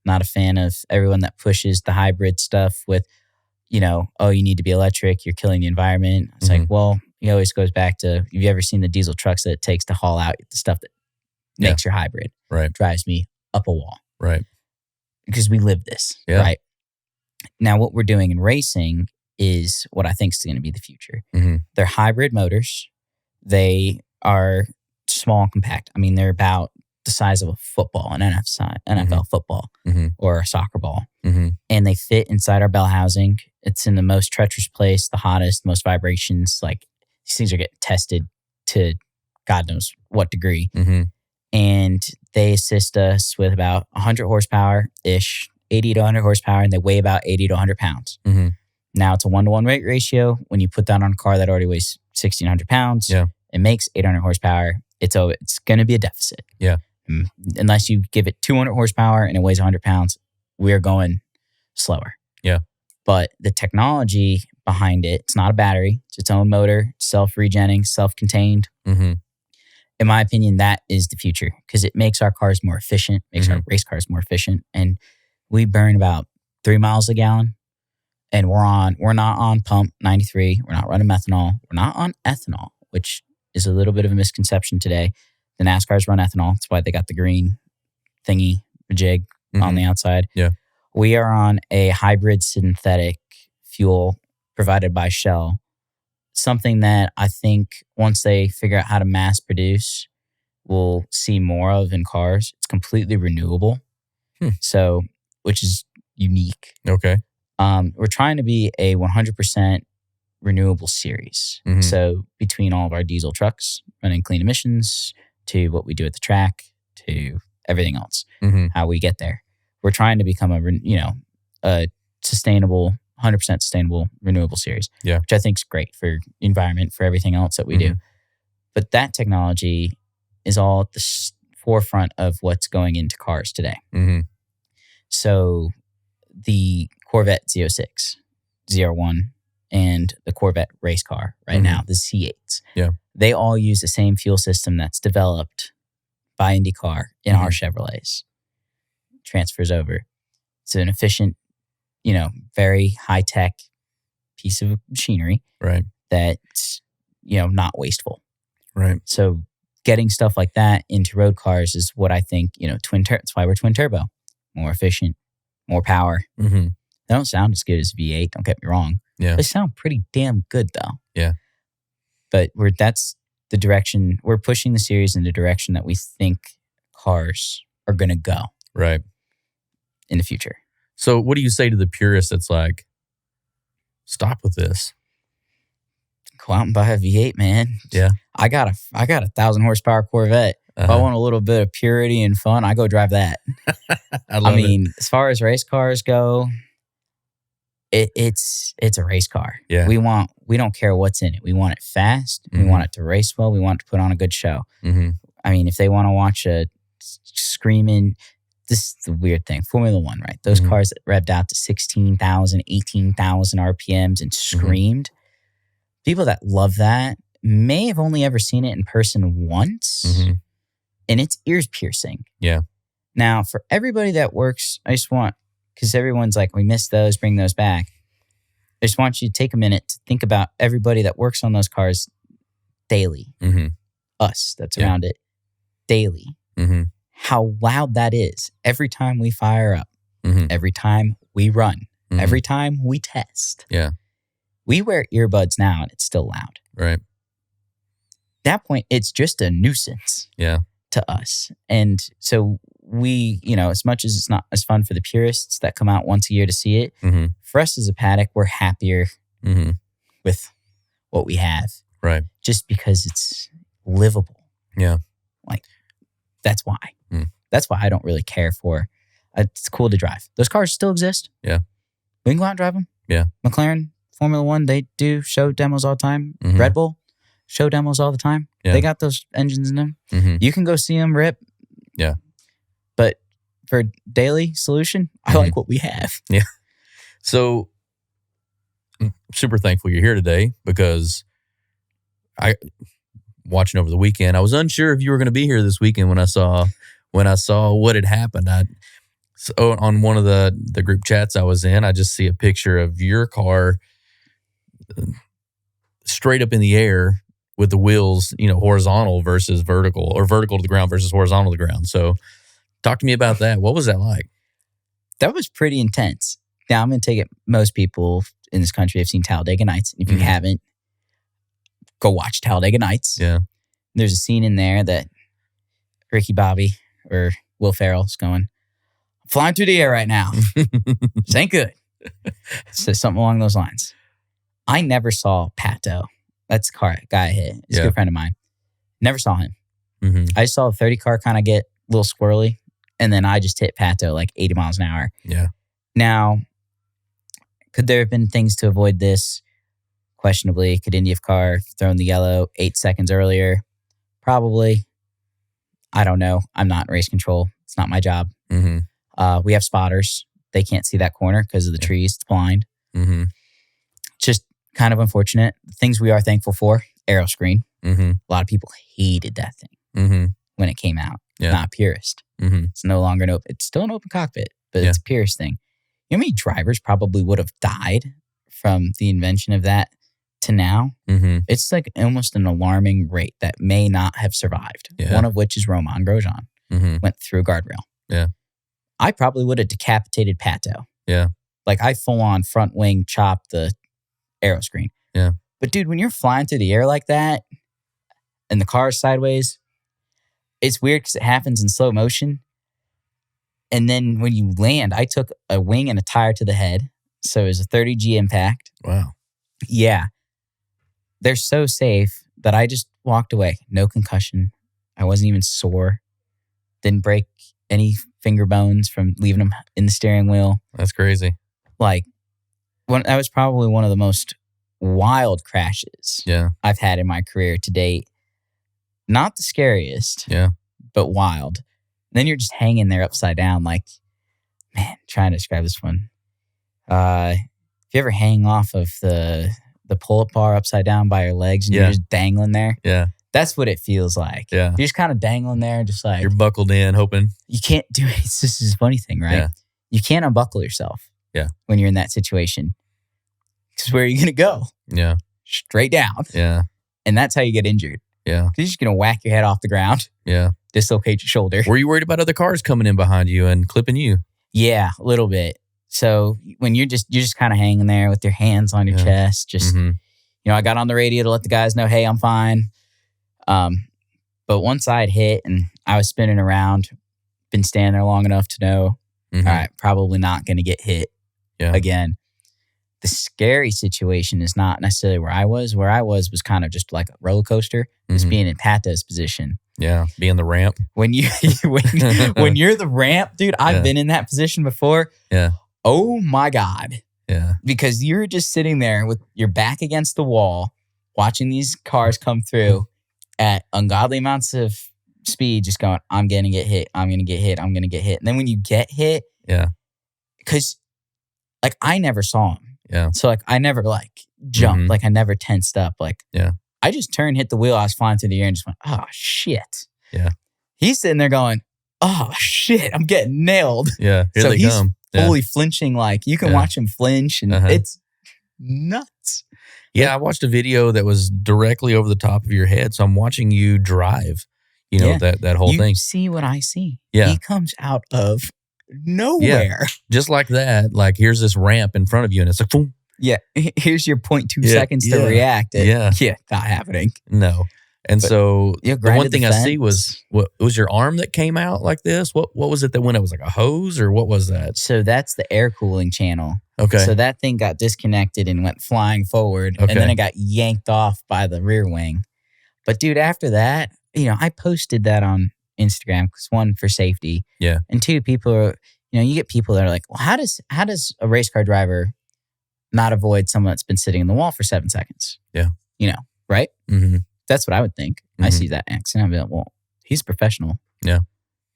Speaker 2: Not a fan of everyone that pushes the hybrid stuff with, oh, you need to be electric, you're killing the environment. It's like, well, it always goes back to, have you ever seen the diesel trucks that it takes to haul out the stuff that
Speaker 1: Yeah.
Speaker 2: makes your hybrid?
Speaker 1: Right.
Speaker 2: Drives me up a wall.
Speaker 1: Right.
Speaker 2: Because we live this,
Speaker 1: Yeah.
Speaker 2: right? Now, what we're doing in racing is what I think is going to be the future.
Speaker 1: Mm-hmm.
Speaker 2: They're hybrid motors. They are small and compact. I mean, they're about the size of a football, an NFL football,
Speaker 1: Mhm.
Speaker 2: or a soccer ball.
Speaker 1: Mm-hmm.
Speaker 2: And they fit inside our bell housing. It's in the most treacherous place, the hottest, most vibrations. Like, these things are getting tested to God knows what degree.
Speaker 1: Mm-hmm.
Speaker 2: And they assist us with about 100 horsepower-ish, 80 to 100 horsepower, and they weigh about 80 to 100 pounds.
Speaker 1: Mm-hmm.
Speaker 2: Now, it's a 1-to-1 weight ratio. When you put that on a car that already weighs 1,600 pounds,
Speaker 1: Yeah.
Speaker 2: it makes 800 horsepower. It's going to be a deficit.
Speaker 1: Yeah.
Speaker 2: Unless you give it 200 horsepower and it weighs 100 pounds, we're going slower.
Speaker 1: Yeah.
Speaker 2: But the technology behind it, it's not a battery. It's its own motor, self-regenerating, self-contained.
Speaker 1: Mm-hmm.
Speaker 2: In my opinion, that is the future, because it makes our cars more efficient, makes our race cars more efficient. And we burn about 3 miles a gallon. and we're not on pump 93. We're not running methanol. We're not on ethanol, which is a little bit of a misconception today. The NASCARs run ethanol. That's why they got the green thingy, the jig on the outside.
Speaker 1: Yeah.
Speaker 2: We are on a hybrid synthetic fuel provided by Shell. Something that I think once they figure out how to mass produce, we'll see more of in cars. It's completely renewable. So, which is unique.
Speaker 1: Okay.
Speaker 2: We're trying to be a 100% renewable series. So between all of our diesel trucks running clean emissions to what we do at the track to everything else, how we get there, we're trying to become a sustainable, 100% sustainable renewable series, which I think is great for environment, for everything else that we do. But that technology is all at the forefront of what's going into cars today. So the Corvette Z06, ZR1, and the Corvette race car right now, the C8s, they all use the same fuel system that's developed by IndyCar in our Chevrolets. Transfers over. It's an efficient, very high-tech piece of machinery that's, not wasteful.
Speaker 1: Right.
Speaker 2: So getting stuff like that into road cars is what I think, that's why we're twin turbo. More efficient, more power. They don't sound as good as V8, don't get me wrong.
Speaker 1: Yeah.
Speaker 2: They sound pretty damn good though.
Speaker 1: Yeah.
Speaker 2: But that's the direction, we're pushing the series in the direction that we think cars are going to go.
Speaker 1: Right.
Speaker 2: In the future.
Speaker 1: So what do you say to the purist that's like, stop with this?
Speaker 2: Go out and buy a V8, man.
Speaker 1: Yeah.
Speaker 2: I got a 1,000 horsepower Corvette. If I want a little bit of purity and fun, I go drive that.
Speaker 1: I mean,
Speaker 2: as far as race cars go, it's a race car.
Speaker 1: Yeah.
Speaker 2: We don't care what's in it. We want it fast. We want it to race well. We want it to put on a good show. I mean, if they want to watch a screaming, this is the weird thing. Formula One, right? Those cars that revved out to 16,000, 18,000 RPMs and screamed. People that love that may have only ever seen it in person once. And it's ears piercing.
Speaker 1: Yeah.
Speaker 2: Now, for everybody that works, I just want, because everyone's like, we missed those, bring those back. I just want you to take a minute to think about everybody that works on those cars daily. Us that's around it daily. How loud that is every time we fire up, every time we run, every time we test.
Speaker 1: Yeah.
Speaker 2: We wear earbuds now and it's still loud.
Speaker 1: Right.
Speaker 2: At that point, it's just a nuisance.
Speaker 1: Yeah.
Speaker 2: To us. And so we, as much as it's not as fun for the purists that come out once a year to see it, for us as a paddock, we're happier with what we have.
Speaker 1: Right.
Speaker 2: Just because it's livable.
Speaker 1: Yeah.
Speaker 2: Like, that's why. That's why I don't really care for it's cool to drive. Those cars still exist.
Speaker 1: Yeah.
Speaker 2: We can go out and drive them.
Speaker 1: Yeah.
Speaker 2: McLaren, Formula One, they do show demos all the time. Red Bull, show demos all the time. Yeah. They got those engines in them. You can go see them rip.
Speaker 1: Yeah.
Speaker 2: But for daily solution, I like what we have.
Speaker 1: Yeah. So I'm super thankful you're here today because watching over the weekend, I was unsure if you were going to be here this weekend when I saw what had happened. So on one of the group chats I was in, I just see a picture of your car straight up in the air with the wheels, horizontal versus vertical, or vertical to the ground versus horizontal to the ground. So talk to me about that. What was that like?
Speaker 2: That was pretty intense. Now, I'm going to take it. Most people in this country have seen Talladega Nights. If you haven't, go watch Talladega Nights.
Speaker 1: Yeah.
Speaker 2: There's a scene in there that Ricky Bobby or Will Ferrell's going, I'm flying through the air right now. This ain't good. So something along those lines. I never saw Pato. That's the guy I hit. He's a good friend of mine. Never saw him. I saw the 30 car kind of get a little squirrely, and then I just hit Pato like 80 miles an hour.
Speaker 1: Yeah.
Speaker 2: Now, could there have been things to avoid this? Questionably. Could IndyCar have thrown the yellow 8 seconds earlier? Probably. I don't know. I'm not in race control. It's not my job. We have spotters. They can't see that corner because of the trees. It's blind. Just kind of unfortunate. Things we are thankful for, aero screen. A lot of people hated that thing when it came out. Not a purist. It's no longer it's still an open cockpit, but it's a purist thing. You know how many drivers probably would have died from the invention of that to now?
Speaker 1: Mm-hmm.
Speaker 2: It's like almost an alarming rate that may not have survived.
Speaker 1: Yeah.
Speaker 2: One of which is Romain Grosjean.
Speaker 1: Mm-hmm.
Speaker 2: Went through a guardrail.
Speaker 1: Yeah.
Speaker 2: I probably would have decapitated Pato.
Speaker 1: Yeah.
Speaker 2: Like I full on front wing chopped the aero screen.
Speaker 1: Yeah.
Speaker 2: But dude, when you're flying through the air like that and the car is sideways, it's weird because it happens in slow motion. And then when you land, I took a wing and a tire to the head. So it was a 30G impact.
Speaker 1: Wow.
Speaker 2: Yeah. They're so safe that I just walked away. No concussion. I wasn't even sore. Didn't break any finger bones from leaving them in the steering wheel.
Speaker 1: That's crazy.
Speaker 2: Like, that was probably one of the most wild crashes I've had in my career to date. Not the scariest, but wild. Then you're just hanging there upside down like, man, trying to describe this one. If you ever hang off of the pull-up bar upside down by your legs and you're just dangling there, that's what it feels like.
Speaker 1: Yeah.
Speaker 2: You're just kind of dangling there, just like...
Speaker 1: You're buckled in, hoping.
Speaker 2: You can't do it. This is a funny thing, right?
Speaker 1: Yeah.
Speaker 2: You can't unbuckle yourself when you're in that situation. Because where are you going to go?
Speaker 1: Yeah.
Speaker 2: Straight down.
Speaker 1: Yeah.
Speaker 2: And that's how you get injured.
Speaker 1: Yeah.
Speaker 2: You're just going to whack your head off the ground.
Speaker 1: Yeah.
Speaker 2: Dislocate your shoulder.
Speaker 1: Were you worried about other cars coming in behind you and clipping you?
Speaker 2: Yeah, a little bit. So when you're just kind of hanging there with your hands on your chest, just, I got on the radio to let the guys know, hey, I'm fine. But once I'd hit and I was spinning around, been standing there long enough to know, all right, probably not going to get hit again. The scary situation is not necessarily where I was. Where I was kind of just like a roller coaster. Just being in Pato's position.
Speaker 1: Yeah, being the ramp.
Speaker 2: When when you're the ramp, dude, I've been in that position before.
Speaker 1: Yeah.
Speaker 2: Oh my God.
Speaker 1: Yeah.
Speaker 2: Because you're just sitting there with your back against the wall, watching these cars come through at ungodly amounts of speed, just going, I'm going to get hit. I'm going to get hit. I'm going to get hit. And then when you get hit, because like I never saw him.
Speaker 1: Yeah.
Speaker 2: So like I never like jumped, like I never tensed up. Like I just turned, hit the wheel. I was flying through the air and just went, oh shit.
Speaker 1: Yeah.
Speaker 2: He's sitting there going, oh shit, I'm getting nailed.
Speaker 1: Yeah. Here
Speaker 2: so
Speaker 1: they
Speaker 2: he's
Speaker 1: come.
Speaker 2: fully flinching. Like you can watch him flinch and it's nuts.
Speaker 1: Yeah. I watched a video that was directly over the top of your head. So I'm watching you drive, that whole thing.
Speaker 2: You see what I see.
Speaker 1: Yeah.
Speaker 2: He comes out of nowhere.
Speaker 1: Just like that. Like here's this ramp in front of you and it's like, boom.
Speaker 2: Yeah. Here's your 0.2 seconds to react.
Speaker 1: Yeah.
Speaker 2: Not happening.
Speaker 1: No. And so the one thing I see was, what was your arm that came out like this? What was it that went? It was like a hose or what was that?
Speaker 2: So that's the air cooling channel.
Speaker 1: Okay.
Speaker 2: So that thing got disconnected and went flying forward.
Speaker 1: Okay.
Speaker 2: And then it got yanked off by the rear wing. But dude, after that, I posted that on Instagram because one, for safety.
Speaker 1: Yeah.
Speaker 2: And two, people are, you get people that are like, well, how does a race car driver not avoid someone that's been sitting in the wall for 7 seconds?
Speaker 1: Yeah.
Speaker 2: Right?
Speaker 1: Mm-hmm.
Speaker 2: That's what I would think. I see that accident. I'd be like, well, he's a professional.
Speaker 1: Yeah.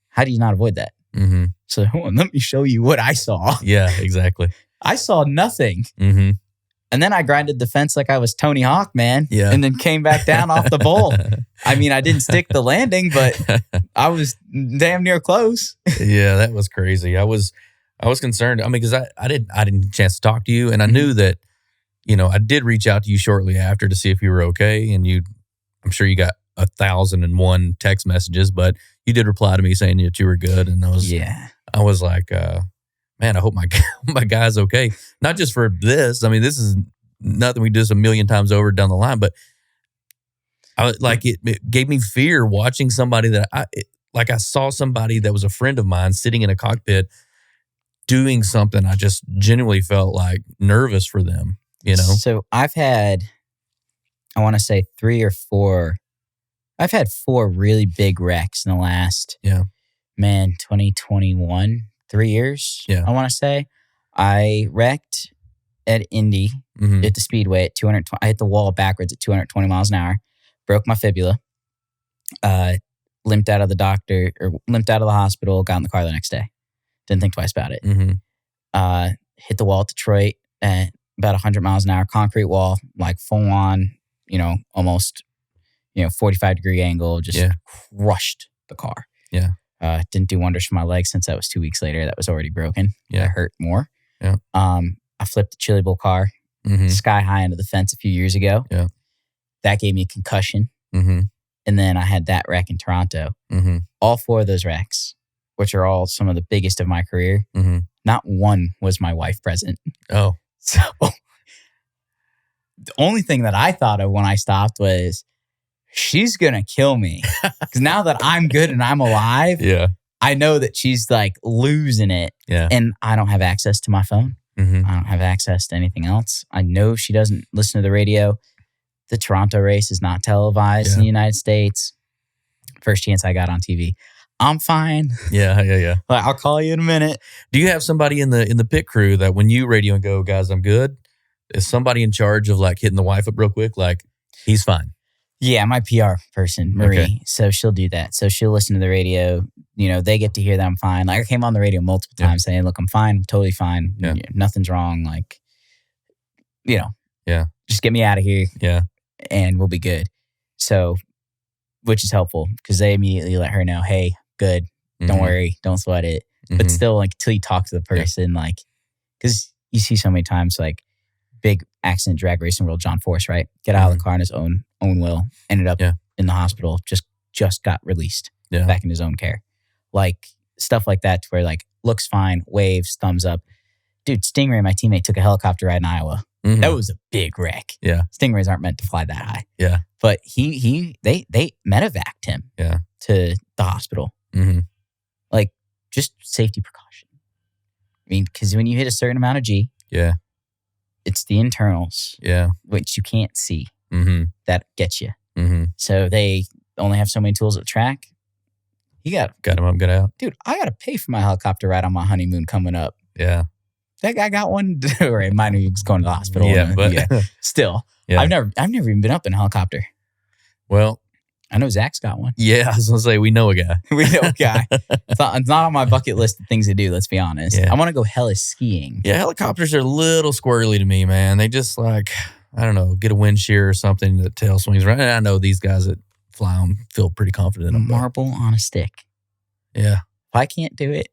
Speaker 2: How do you not avoid that?
Speaker 1: Mm-hmm.
Speaker 2: So let me show you what I saw.
Speaker 1: Yeah, exactly.
Speaker 2: I saw nothing.
Speaker 1: Mm-hmm.
Speaker 2: And then I grinded the fence like I was Tony Hawk, man.
Speaker 1: Yeah.
Speaker 2: And then came back down off the bowl. I mean, I didn't stick the landing, but I was damn near close.
Speaker 1: Yeah, that was crazy. I was concerned. I mean, because I didn't chance to talk to you, and I knew that, I did reach out to you shortly after to see if you were okay, and I'm sure you got 1,001 text messages, but you did reply to me saying that you were good, and I was like, man, I hope my guy's okay. Not just for this. I mean, this is nothing we do this a million times over down the line, but it gave me fear watching somebody that I saw somebody that was a friend of mine sitting in a cockpit doing something. I just genuinely felt like nervous for them, So
Speaker 2: I've had, I want to say 3 or 4. I've had 4 really big wrecks in the last, 2021, 3 years.
Speaker 1: Yeah.
Speaker 2: I want to say I wrecked at Indy at the speedway at 220. I hit the wall backwards at 220 miles an hour, broke my fibula, limped out of the hospital, got in the car the next day. Didn't think twice about it.
Speaker 1: Mm-hmm.
Speaker 2: Hit the wall at Detroit at about 100 miles an hour, concrete wall, like full on, almost, 45-degree angle, just crushed the car.
Speaker 1: Yeah.
Speaker 2: Didn't do wonders for my leg since that was 2 weeks later. That was already broken.
Speaker 1: Yeah.
Speaker 2: It hurt more.
Speaker 1: Yeah.
Speaker 2: I flipped the Chili Bowl car sky high into the fence a few years ago.
Speaker 1: Yeah.
Speaker 2: That gave me a concussion. And then I had that wreck in Toronto. All 4 of those wrecks, which are all some of the biggest of my career, not one was my wife present.
Speaker 1: Oh.
Speaker 2: So the only thing that I thought of when I stopped was, she's going to kill me. Because now that I'm good and I'm alive, I know that she's like losing it.
Speaker 1: Yeah.
Speaker 2: And I don't have access to my phone. I don't have access to anything else. I know she doesn't listen to the radio. The Toronto race is not televised in the United States. First chance I got on TV. I'm fine.
Speaker 1: Yeah.
Speaker 2: I'll call you in a minute.
Speaker 1: Do you have somebody in the pit crew that when you radio and go, guys, I'm good? Is somebody in charge of like hitting the wife up real quick? Like, he's fine.
Speaker 2: Yeah, my PR person, Marie.
Speaker 1: Okay.
Speaker 2: So she'll do that. So she'll listen to the radio. You know, they get to hear that I'm fine. Like, I came on the radio multiple times saying, look, I'm fine. I'm totally fine.
Speaker 1: Yeah.
Speaker 2: Nothing's wrong. Like, you know.
Speaker 1: Yeah.
Speaker 2: Just get me out of here.
Speaker 1: Yeah.
Speaker 2: And we'll be good. So, which is helpful because they immediately let her know, hey, good. Don't worry. Don't sweat it. But still, like, until you talk to the person, like, because you see so many times, like, big accident drag racing world, John Force, right? Get out of the car in his own will. Ended up in the hospital. Just got released back in his own care. Like, stuff like that, to where, like, looks fine, waves, thumbs up. Dude, Stingray, my teammate, took a helicopter ride in Iowa. That was a big wreck.
Speaker 1: Yeah.
Speaker 2: Stingrays aren't meant to fly that high.
Speaker 1: Yeah.
Speaker 2: But they medevaced him to the hospital. Like, just safety precaution. I mean, because when you hit a certain amount of G, it's the internals, which you can't see, that gets you. So they only have so many tools at the track. You got
Speaker 1: him up, got out.
Speaker 2: Dude, I got to pay for my helicopter ride on my honeymoon coming up.
Speaker 1: Yeah.
Speaker 2: That guy got one. Right, mine was going to the hospital.
Speaker 1: But
Speaker 2: still, I've never even been up in a helicopter.
Speaker 1: Well,
Speaker 2: I know Zach's got one.
Speaker 1: Yeah, I was gonna say we know a guy.
Speaker 2: We know a guy. It's not on my bucket list of things to do. Let's be honest.
Speaker 1: Yeah.
Speaker 2: I want to go hella skiing.
Speaker 1: Yeah, helicopters are a little squirrely to me, man. They just like, I don't know, get a wind shear or something that tail swings right. And I know these guys that fly them feel pretty confident in them.
Speaker 2: Marble on a stick.
Speaker 1: Yeah.
Speaker 2: If I can't do it,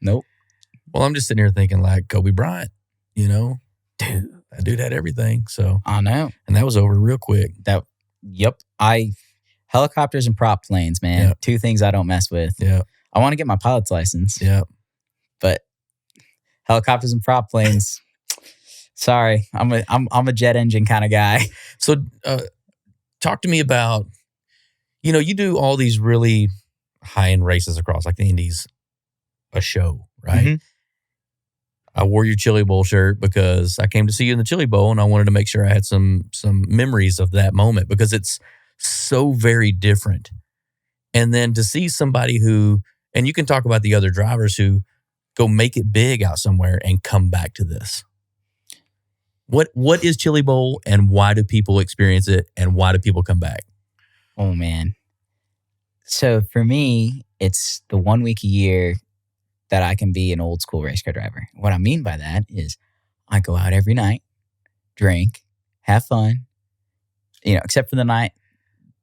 Speaker 2: nope.
Speaker 1: Well, I'm just sitting here thinking like Kobe Bryant, you know, dude, that dude had everything. So
Speaker 2: I know.
Speaker 1: And that was over real quick.
Speaker 2: Yep. Helicopters and prop planes, man.
Speaker 1: Yep.
Speaker 2: 2 things I don't mess with.
Speaker 1: Yeah.
Speaker 2: I want to get my pilot's license.
Speaker 1: Yeah.
Speaker 2: But helicopters and prop planes, sorry. I'm a jet engine kind of guy.
Speaker 1: So talk to me about, you know, you do all these really high-end races across, like the Indy's a show, right? I wore your Chili Bowl shirt because I came to see you in the Chili Bowl and I wanted to make sure I had some memories of that moment because it's so very different. And then to see somebody who, and you can talk about the other drivers who go make it big out somewhere and come back to this. What is Chili Bowl and why do people experience it and why do people come back?
Speaker 2: Oh, man. So for me, it's the 1 week a year that I can be an old school race car driver. What I mean by that is I go out every night, drink, have fun, you know, except for the night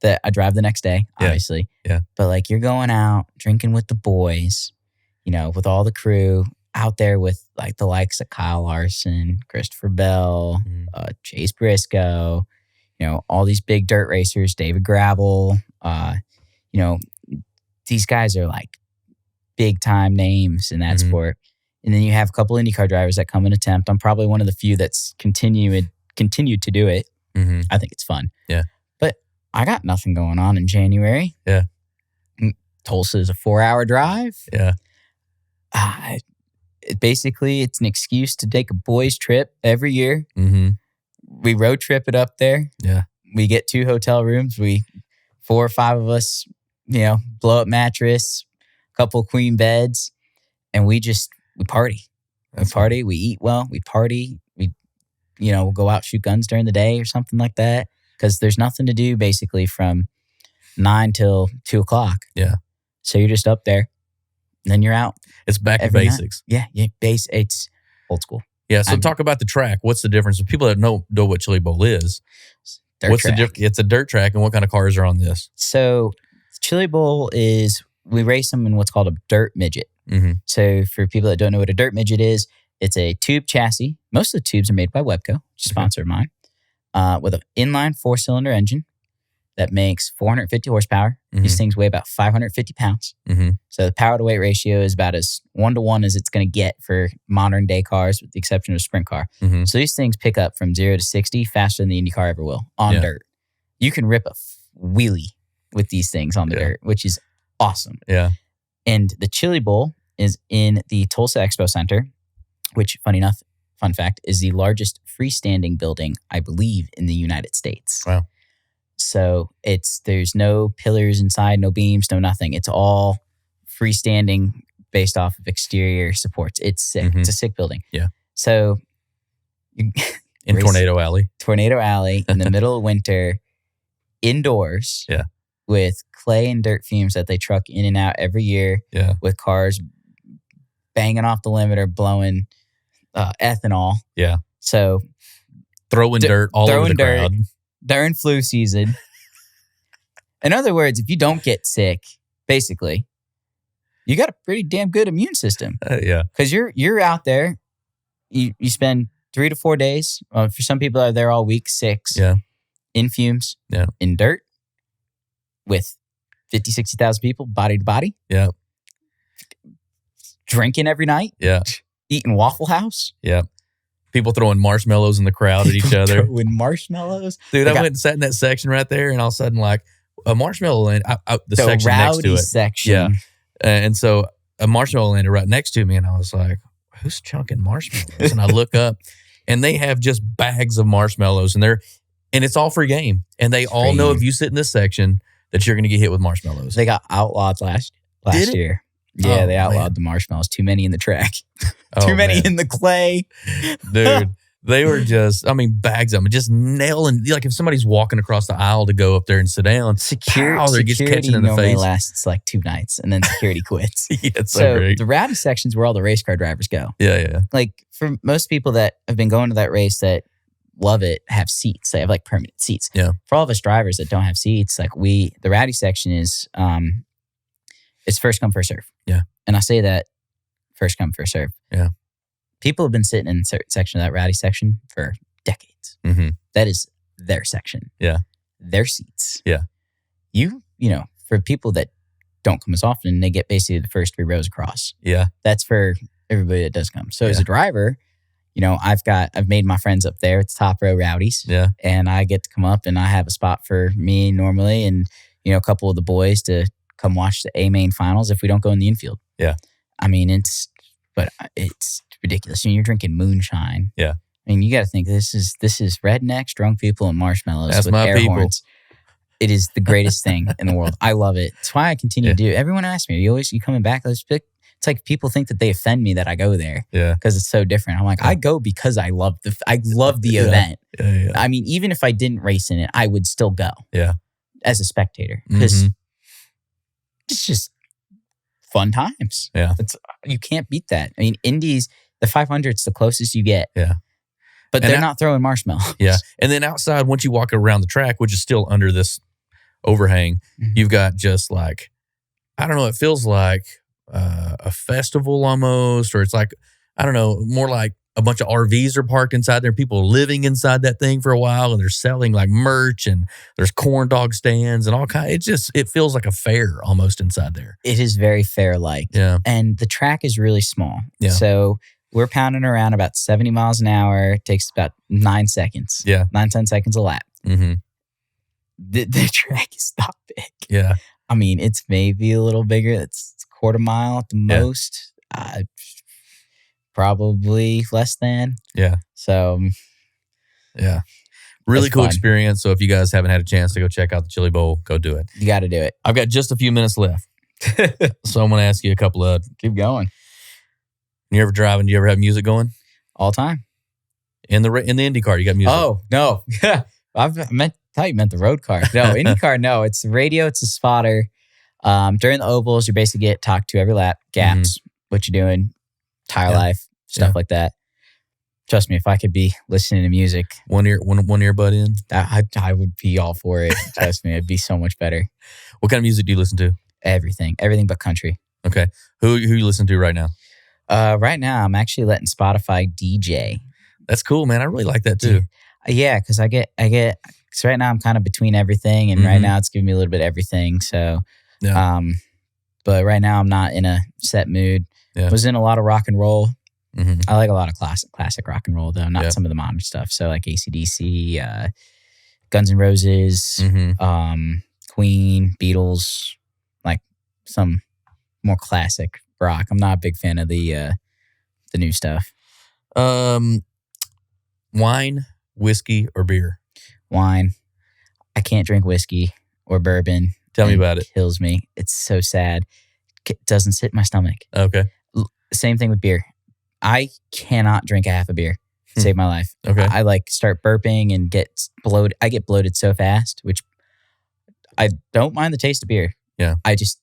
Speaker 2: that I drive the next day, obviously.
Speaker 1: Yeah.
Speaker 2: But like you're going out, drinking with the boys, you know, with all the crew out there with like the likes of Kyle Larson, Christopher Bell, Chase Briscoe, you know, all these big dirt racers, David Gravel, you know, these guys are like big time names in that sport. And then you have a couple IndyCar drivers that come and attempt. I'm probably one of the few that's continued to do it. I think it's fun.
Speaker 1: Yeah.
Speaker 2: But I got nothing going on in January.
Speaker 1: Yeah.
Speaker 2: Tulsa is a 4-hour drive.
Speaker 1: Yeah.
Speaker 2: Basically, it's an excuse to take a boys' trip every year. We road trip it up there.
Speaker 1: Yeah. We
Speaker 2: get 2 hotel rooms. 4 or 5 of us, you know, blow up mattress, couple queen beds, and we party. We party. We eat well. We party. We, you know, we'll go out, shoot guns during the day or something like that because there's nothing to do basically from 9 till 2 o'clock.
Speaker 1: Yeah.
Speaker 2: So you're just up there, and then you're out.
Speaker 1: It's back to basics.
Speaker 2: Night. Yeah. It's old school.
Speaker 1: Yeah. So talk about the track. What's the difference? For people that know what Chili Bowl is, what's the difference? It's a dirt track, and what kind of cars are on this?
Speaker 2: So Chili Bowl is, we race them in what's called a dirt midget. So for people that don't know what a dirt midget is, It's a tube chassis. Most of the tubes are made by Webco, which is a sponsor of mine, with an inline 4-cylinder engine that makes 450 horsepower. These things weigh about 550 pounds. So the power to weight ratio is about as 1-to-1 as it's going to get for modern day cars, with the exception of a sprint car. So these things pick up from 0 to 60 faster than the IndyCar ever will on dirt. You can rip a wheelie with these things on the dirt, which is awesome. And the Chili Bowl is in the Tulsa Expo Center, which, funny enough, fun fact, is the largest freestanding building, I believe, in the United States.
Speaker 1: Wow.
Speaker 2: So there's no pillars inside, no beams, no nothing. It's all freestanding based off of exterior supports. It's sick. It's a sick building.
Speaker 1: Yeah.
Speaker 2: So
Speaker 1: in Tornado Alley.
Speaker 2: Tornado Alley in the middle of winter, indoors.
Speaker 1: Yeah.
Speaker 2: With clay and dirt fumes that they truck in and out every year.
Speaker 1: Yeah.
Speaker 2: With cars banging off the limiter, blowing ethanol.
Speaker 1: Yeah.
Speaker 2: So
Speaker 1: throwing dirt all over the crowd.
Speaker 2: During flu season. In other words, if you don't get sick, basically, you got a pretty damn good immune system.
Speaker 1: Yeah.
Speaker 2: Because you're out there, you spend 3 to 4 days. For some people are there all week, 6.
Speaker 1: Yeah.
Speaker 2: In fumes.
Speaker 1: Yeah.
Speaker 2: In dirt. With 50, 60,000 people, body to body.
Speaker 1: Yeah.
Speaker 2: Drinking every night.
Speaker 1: Yeah.
Speaker 2: Eating Waffle House.
Speaker 1: Yeah. People throwing marshmallows in the crowd at each other.
Speaker 2: Throwing marshmallows.
Speaker 1: Dude, I went and sat in that section right there, and all of a sudden, like, a marshmarshmallow landed, the section next to it.
Speaker 2: Section.
Speaker 1: Yeah. And so a marshmallow landed right next to me, and I was like, who's chunking marshmallows? And I look up, and they have just bags of marshmallows, and it's all free game. And they all know if you sit in this section that you're going to get hit with marshmallows.
Speaker 2: They got outlawed last year. Yeah, they outlawed the marshmallows. Too many in the track. Too many in the clay.
Speaker 1: Dude, they were just, bags of them. Just nailing, like if somebody's walking across the aisle to go up there and sit down,
Speaker 2: security
Speaker 1: gets catching in the face.
Speaker 2: Lasts like 2 nights and then security quits.
Speaker 1: It's so great.
Speaker 2: The rowdy section's where all the race car drivers go.
Speaker 1: Yeah.
Speaker 2: Like for most people that have been going to that race that love it, have seats. They have like permanent seats.
Speaker 1: Yeah.
Speaker 2: For all of us drivers that don't have seats, like the rowdy section is, it's first come, first serve.
Speaker 1: Yeah.
Speaker 2: And I say that first come, first serve.
Speaker 1: Yeah. People
Speaker 2: have been sitting in a certain section of that rowdy section for decades. That is their section.
Speaker 1: Yeah.
Speaker 2: Their seats.
Speaker 1: Yeah.
Speaker 2: You know, for people that don't come as often, they get basically the first 3 rows across.
Speaker 1: Yeah.
Speaker 2: That's for everybody that does come. So as a driver, you know, I've made my friends up there. It's top row rowdies.
Speaker 1: Yeah. And
Speaker 2: I get to come up and I have a spot for me normally and, you know, a couple of the boys to come watch the A main finals if we don't go in the infield.
Speaker 1: Yeah.
Speaker 2: I mean, it's ridiculous. I mean, you're drinking moonshine.
Speaker 1: Yeah.
Speaker 2: I mean, you got to think this is rednecks, drunk people, and marshmallows with air horns. It is the greatest thing in the world. I love it. It's why I continue to do it. Everyone asks me, are you coming back? It's like people think that they offend me that I go there.
Speaker 1: Yeah.
Speaker 2: Because it's so different. I'm like, I go because I love the event.
Speaker 1: Yeah.
Speaker 2: I mean, even if I didn't race in it, I would still go.
Speaker 1: Yeah.
Speaker 2: As a spectator. Because it's just fun times.
Speaker 1: Yeah.
Speaker 2: You can't beat that. I mean, Indy's, the 500's the closest you get.
Speaker 1: Yeah.
Speaker 2: But they're not throwing marshmallows.
Speaker 1: Yeah. And then outside, once you walk around the track, which is still under this overhang, you've got just like, I don't know, it feels like a festival almost, or it's like, I don't know, more like a bunch of RVs are parked inside there. People are living inside that thing for a while, and they're selling like merch, and there's corn dog stands and all kinds. It feels like a fair almost inside there.
Speaker 2: It is very fair-like.
Speaker 1: Yeah. And
Speaker 2: the track is really small.
Speaker 1: Yeah.
Speaker 2: So we're pounding around about 70 miles an hour. It takes about 9 seconds.
Speaker 1: Yeah.
Speaker 2: 9-10 seconds a lap.
Speaker 1: Mm-hmm.
Speaker 2: The track is not big.
Speaker 1: Yeah.
Speaker 2: I mean, it's maybe a little bigger. It's a quarter mile at the most. Probably less than.
Speaker 1: Yeah.
Speaker 2: So.
Speaker 1: Yeah. Really cool experience. So if you guys haven't had a chance to go check out the Chili Bowl, go do it.
Speaker 2: You got to do it.
Speaker 1: I've got just a few minutes left. So I'm going to ask you a couple of.
Speaker 2: Keep going.
Speaker 1: You ever driving? Do you ever have music going?
Speaker 2: All time.
Speaker 1: In the IndyCar, you got music?
Speaker 2: Oh, no. I thought you meant the road car. No, IndyCar, no. It's the radio. It's a spotter. During the ovals, you basically get talked to every lap. Gaps, what you're doing, tire life, stuff like that. Trust me, if I could be listening to music.
Speaker 1: One earbud in?
Speaker 2: I would be all for it. Trust me, it'd be so much better.
Speaker 1: What kind of music do you listen to?
Speaker 2: Everything but country.
Speaker 1: Okay. Who you listen to right now?
Speaker 2: Right now, I'm actually letting Spotify DJ.
Speaker 1: That's cool, man. I really like that too.
Speaker 2: Yeah, because I get. Because right now I'm kind of between everything, and right now it's giving me a little bit of everything. So, but right now I'm not in a set mood. Yeah. Was in a lot of rock and roll. I like a lot of classic rock and roll though, not some of the modern stuff. So like AC/DC, Guns N' Roses, Queen, Beatles, like some more classic rock. I'm not a big fan of the new stuff.
Speaker 1: Wine, whiskey, or beer?
Speaker 2: Wine. I can't drink whiskey or bourbon.
Speaker 1: Tell me about it.
Speaker 2: Kills me. It's so sad. It doesn't sit in my stomach.
Speaker 1: Okay.
Speaker 2: Same thing with beer. I cannot drink a half a beer to save my life.
Speaker 1: Okay.
Speaker 2: I like start burping and get bloated. I get bloated so fast, which I don't mind the taste of beer.
Speaker 1: Yeah.
Speaker 2: I just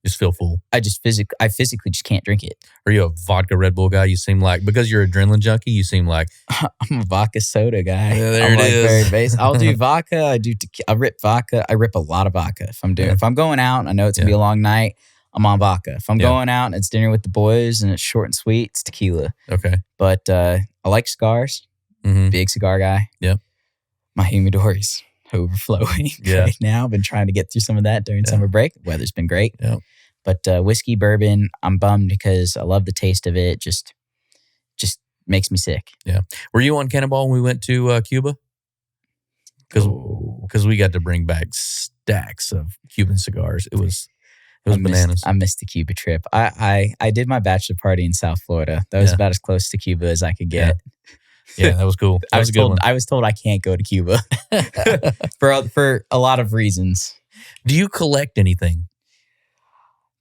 Speaker 1: feel full.
Speaker 2: I physically just can't drink it.
Speaker 1: Are you a vodka Red Bull guy? You seem like, because you're an adrenaline junkie, you seem like.
Speaker 2: I'm a vodka soda guy.
Speaker 1: Yeah, there it is.
Speaker 2: Very basic. I'll do vodka. I rip vodka. I rip a lot of vodka if I'm going out and I know it's going to be a long night. I'm on vodka. If I'm going out and it's dinner with the boys and it's short and sweet, it's tequila.
Speaker 1: Okay.
Speaker 2: But I like cigars. Big cigar guy.
Speaker 1: Yeah.
Speaker 2: My humidor is overflowing right now. I've been trying to get through some of that during summer break. Weather's been great.
Speaker 1: Yeah.
Speaker 2: But whiskey, bourbon, I'm bummed because I love the taste of it. Just makes me sick.
Speaker 1: Yeah. Were you on Cannonball when we went to Cuba? Because we got to bring back stacks of Cuban cigars. It was bananas.
Speaker 2: I missed the Cuba trip. I did my bachelor party in South Florida. That was about as close to Cuba as I could get.
Speaker 1: Yeah, that was cool. That was a good one.
Speaker 2: I was told I can't go to Cuba for a lot of reasons.
Speaker 1: Do you collect anything?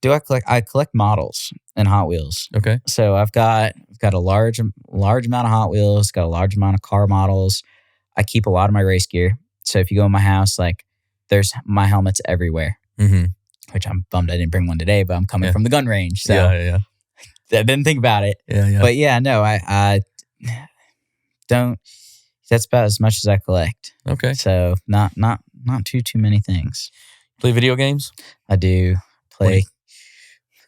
Speaker 2: Do I collect? I collect models and Hot Wheels.
Speaker 1: Okay.
Speaker 2: So I've got a large amount of Hot Wheels. Got a large amount of car models. I keep a lot of my race gear. So if you go in my house, like there's my helmets everywhere. Which I'm bummed I didn't bring one today, but I'm coming from the gun range. So I didn't think about it.
Speaker 1: Yeah.
Speaker 2: But no, I don't. That's about as much as I collect.
Speaker 1: Okay.
Speaker 2: So not too many things.
Speaker 1: Play video games?
Speaker 2: I do play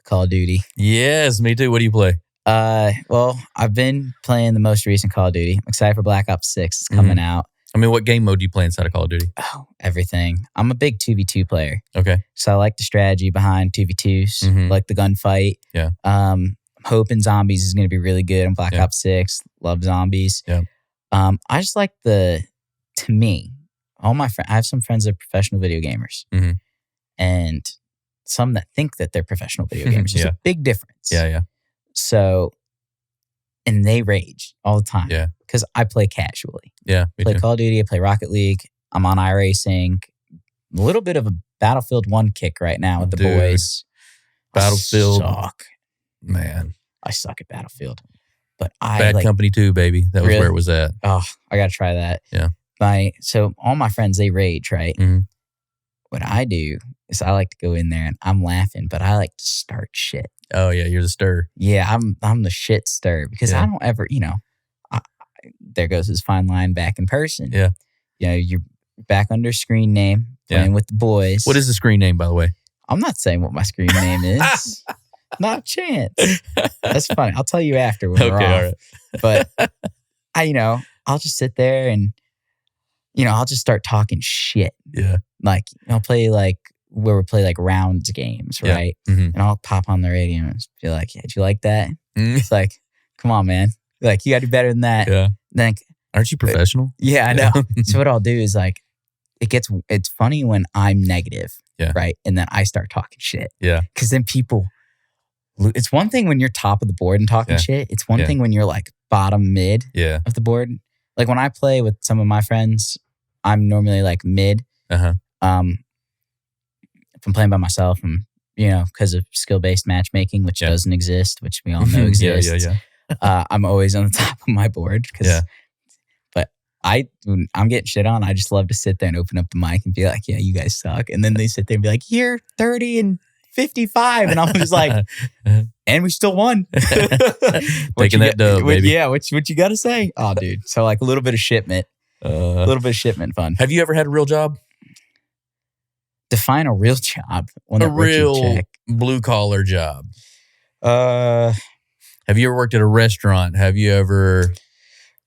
Speaker 2: Call of Duty.
Speaker 1: Yes, me too. What do you play?
Speaker 2: Well, I've been playing the most recent Call of Duty. I'm excited for Black Ops 6. It's coming out.
Speaker 1: I mean, what game mode do you play inside of Call of Duty?
Speaker 2: Oh, everything. I'm a big 2v2 player.
Speaker 1: Okay.
Speaker 2: So I like the strategy behind 2v2s, like the gunfight.
Speaker 1: Yeah.
Speaker 2: I'm hoping zombies is going to be really good on Black Ops 6. Love zombies.
Speaker 1: Yeah.
Speaker 2: I just like to me, all my friends, I have some friends that are professional video gamers. And some that think that they're professional video gamers. There's a big difference.
Speaker 1: Yeah.
Speaker 2: So, and they rage all the time.
Speaker 1: Yeah.
Speaker 2: Because I play casually.
Speaker 1: Yeah.
Speaker 2: I play Call of Duty. I play Rocket League. I'm on iRacing. A little bit of a Battlefield 1 kick right now with the boys.
Speaker 1: Battlefield.
Speaker 2: I suck.
Speaker 1: Man.
Speaker 2: I suck at Battlefield. But
Speaker 1: Bad Company 2, baby. That was where it was at.
Speaker 2: Oh, I got to try that.
Speaker 1: Yeah.
Speaker 2: So all my friends, they rage, right? What I do is I like to go in there and I'm laughing, but I like to start shit.
Speaker 1: Oh, yeah. You're the stir.
Speaker 2: Yeah, I'm the shit stir because I don't ever, there goes his fine line back in person.
Speaker 1: Yeah.
Speaker 2: You're back under screen name, playing with the boys.
Speaker 1: What is the screen name, by the way?
Speaker 2: I'm not saying what my screen name is. Not a chance. That's funny. I'll tell you after when we're off. All right. But I'll just sit there and, I'll just start talking shit.
Speaker 1: Yeah.
Speaker 2: Like, I'll play where we play like rounds games, right? And I'll pop on the radio and be like, yeah, did you like that? It's like, come on, man. Like, you got to do better than that.
Speaker 1: Yeah.
Speaker 2: Then,
Speaker 1: aren't you professional?
Speaker 2: Yeah, I know. So what I'll do is like, it's funny when I'm negative, right? And then I start talking shit.
Speaker 1: Yeah.
Speaker 2: Because then people, it's one thing when you're top of the board and talking shit. It's one thing when you're like bottom mid of the board. Like when I play with some of my friends, I'm normally like mid. If I'm playing by myself, because of skill-based matchmaking, which doesn't exist, which we all know exists. I'm always on the top of my board. But when I'm getting shit on, I just love to sit there and open up the mic and be like, yeah, you guys suck. And then they sit there and be like, you're 30 and 55. And I'm just like, and we still won.
Speaker 1: Taking that dub, baby.
Speaker 2: Yeah, what you got to say? Oh, dude. So like a little bit of shipment. A little bit of shipment fun.
Speaker 1: Have you ever had a real job?
Speaker 2: Define a real job.
Speaker 1: A real blue collar job. Have you ever worked at a restaurant? Have you ever?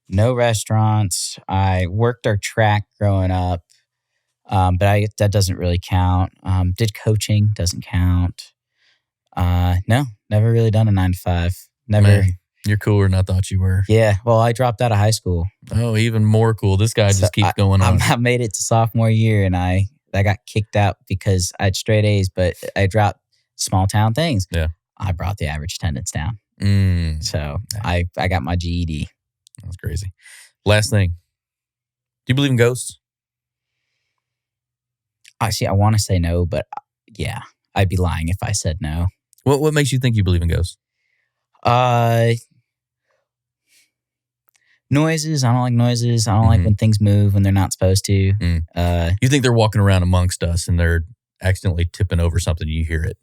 Speaker 2: No restaurants. I worked our track growing up, but that doesn't really count. Did coaching, doesn't count. No, never really done a 9 to 5. Never.
Speaker 1: Man, you're cooler than I thought you were.
Speaker 2: Yeah, well, I dropped out of high school.
Speaker 1: Oh, even more cool. This guy just keeps going on.
Speaker 2: I made it to sophomore year, and I got kicked out because I had straight A's, but I dropped small town things.
Speaker 1: Yeah.
Speaker 2: I brought the average attendance down. So I got my GED.
Speaker 1: That's crazy. Last thing. Do you believe in ghosts?
Speaker 2: I want to say no, but yeah, I'd be lying if I said no.
Speaker 1: What makes you think you believe in ghosts?
Speaker 2: Noises. I don't like noises. I don't like when things move when they're not supposed to.
Speaker 1: You think they're walking around amongst us and they're accidentally tipping over something and you hear it?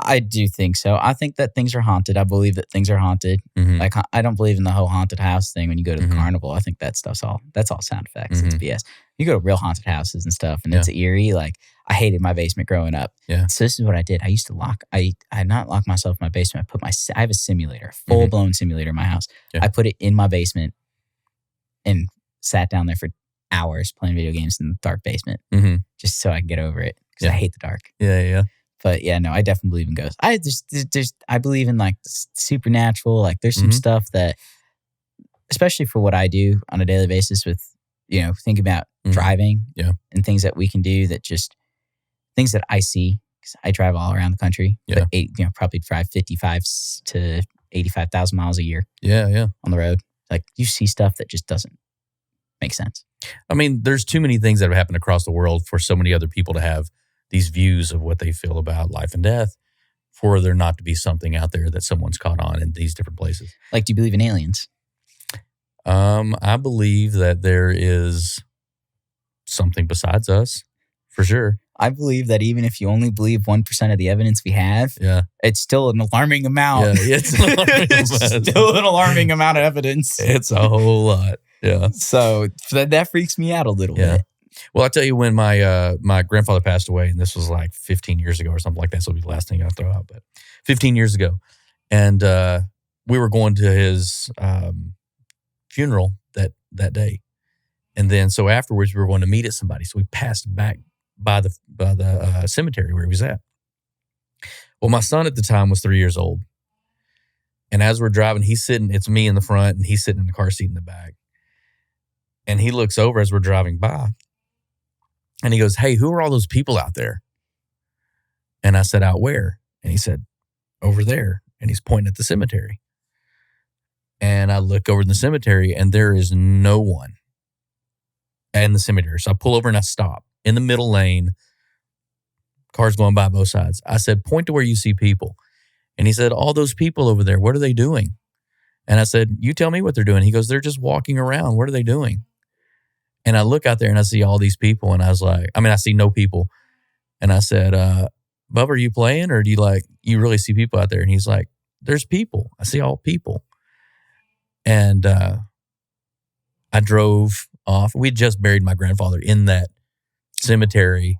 Speaker 2: I do think so. I think that things are haunted. I believe that things are haunted. Like I don't believe in the whole haunted house thing when you go to the carnival. I think that's all sound effects. It's BS. You go to real haunted houses and stuff and it's eerie. Like I hated my basement growing up.
Speaker 1: Yeah.
Speaker 2: So this is what I did. I used to I not lock myself in my basement. I have a simulator, a full blown simulator in my house. Yeah. I put it in my basement and sat down there for hours playing video games in the dark basement just so I can get over it because I hate the dark.
Speaker 1: Yeah.
Speaker 2: But yeah, no, I definitely believe in ghosts. I believe in like supernatural. Like there's some stuff that, especially for what I do on a daily basis with, think about driving and things that we can do that just things that I see because I drive all around the country.
Speaker 1: Yeah.
Speaker 2: But probably drive 55 to 85,000 miles a year.
Speaker 1: Yeah.
Speaker 2: On the road. Like you see stuff that just doesn't make sense.
Speaker 1: I mean, there's too many things that have happened across the world for so many other people to have these views of what they feel about life and death for there not to be something out there that someone's caught on in these different places.
Speaker 2: Like, do you believe in aliens?
Speaker 1: I believe that there is something besides us, for sure.
Speaker 2: I believe that even if you only believe 1% of the evidence we have, it's still an alarming amount.
Speaker 1: Yeah, it's an alarming
Speaker 2: it's still an alarming amount of evidence.
Speaker 1: It's a whole lot. Yeah.
Speaker 2: So that freaks me out a little bit.
Speaker 1: Well, I'll tell you when my grandfather passed away, and this was like 15 years ago or something like that. So it'll be the last thing I'll throw out, but 15 years ago. And we were going to his funeral that day. And then so afterwards we were going to meet at somebody. So we passed back by the cemetery where he was at. Well, my son at the time was 3 years old. And as we're driving, it's me in the front and he's sitting in the car seat in the back. And he looks over as we're driving by. And he goes, "Hey, who are all those people out there?" And I said, "Out where?" And he said, "Over there." And he's pointing at the cemetery. And I look over in the cemetery and there is no one in the cemetery. So I pull over and I stop in the middle lane. Cars going by both sides. I said, "Point to where you see people." And he said, "All those people over there, what are they doing?" And I said, "You tell me what they're doing." He goes, "They're just walking around. What are they doing?" And I look out there and I see all these people. And I was like, I see no people. And I said, "Bubba, are you playing or do you really see people out there?" And he's like, "There's people. I see all people." And I drove off. We'd just buried my grandfather in that cemetery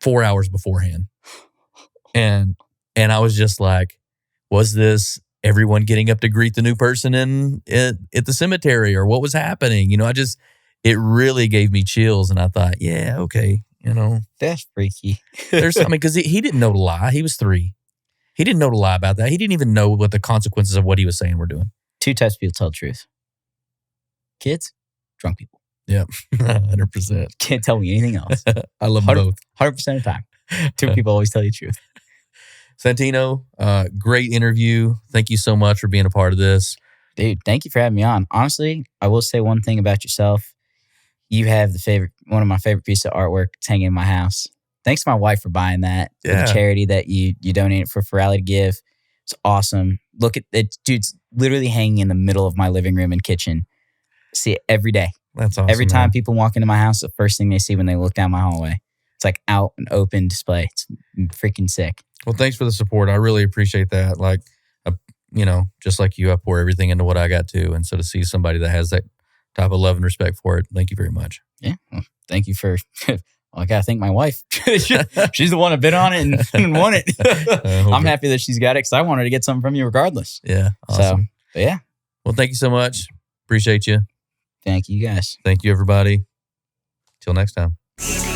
Speaker 1: 4 hours beforehand. And I was just like, was this everyone getting up to greet the new person at the cemetery or what was happening? It really gave me chills. And I thought, yeah, okay.
Speaker 2: That's freaky.
Speaker 1: Because he didn't know to lie. He was 3. He didn't know to lie about that. He didn't even know what the consequences of what he was saying were doing. 2
Speaker 2: types of people tell the truth. Kids, drunk people.
Speaker 1: Yeah, 100%.
Speaker 2: Can't tell me anything else.
Speaker 1: I love both.
Speaker 2: 100% of the time. 2 people always tell you the truth.
Speaker 1: Santino, great interview. Thank you so much for being a part of this.
Speaker 2: Dude, thank you for having me on. Honestly, I will say one thing about yourself. You have one of my favorite pieces of artwork. It's hanging in my house. Thanks to my wife for buying that. For the charity that you donated for Rally to Give. It's awesome. Look at it. Dude, it's literally hanging in the middle of my living room and kitchen. See it every day.
Speaker 1: That's awesome.
Speaker 2: Every time people walk into my house, the first thing they see when they look down my hallway. It's like out and open display. It's freaking sick.
Speaker 1: Well, thanks for the support. I really appreciate that. Like, just like you, I pour everything into what I got too. And so to see somebody that has that type of love and respect for it, thank you very much.
Speaker 2: Yeah. Well, thank you for I gotta thank my wife. She's the one that bid on it and won it. I'm happy that she's got it because I wanted to get something from you regardless.
Speaker 1: Yeah. Awesome.
Speaker 2: So, yeah.
Speaker 1: Well, thank you so much. Appreciate you.
Speaker 2: Thank you guys.
Speaker 1: Thank you, everybody. Till next time.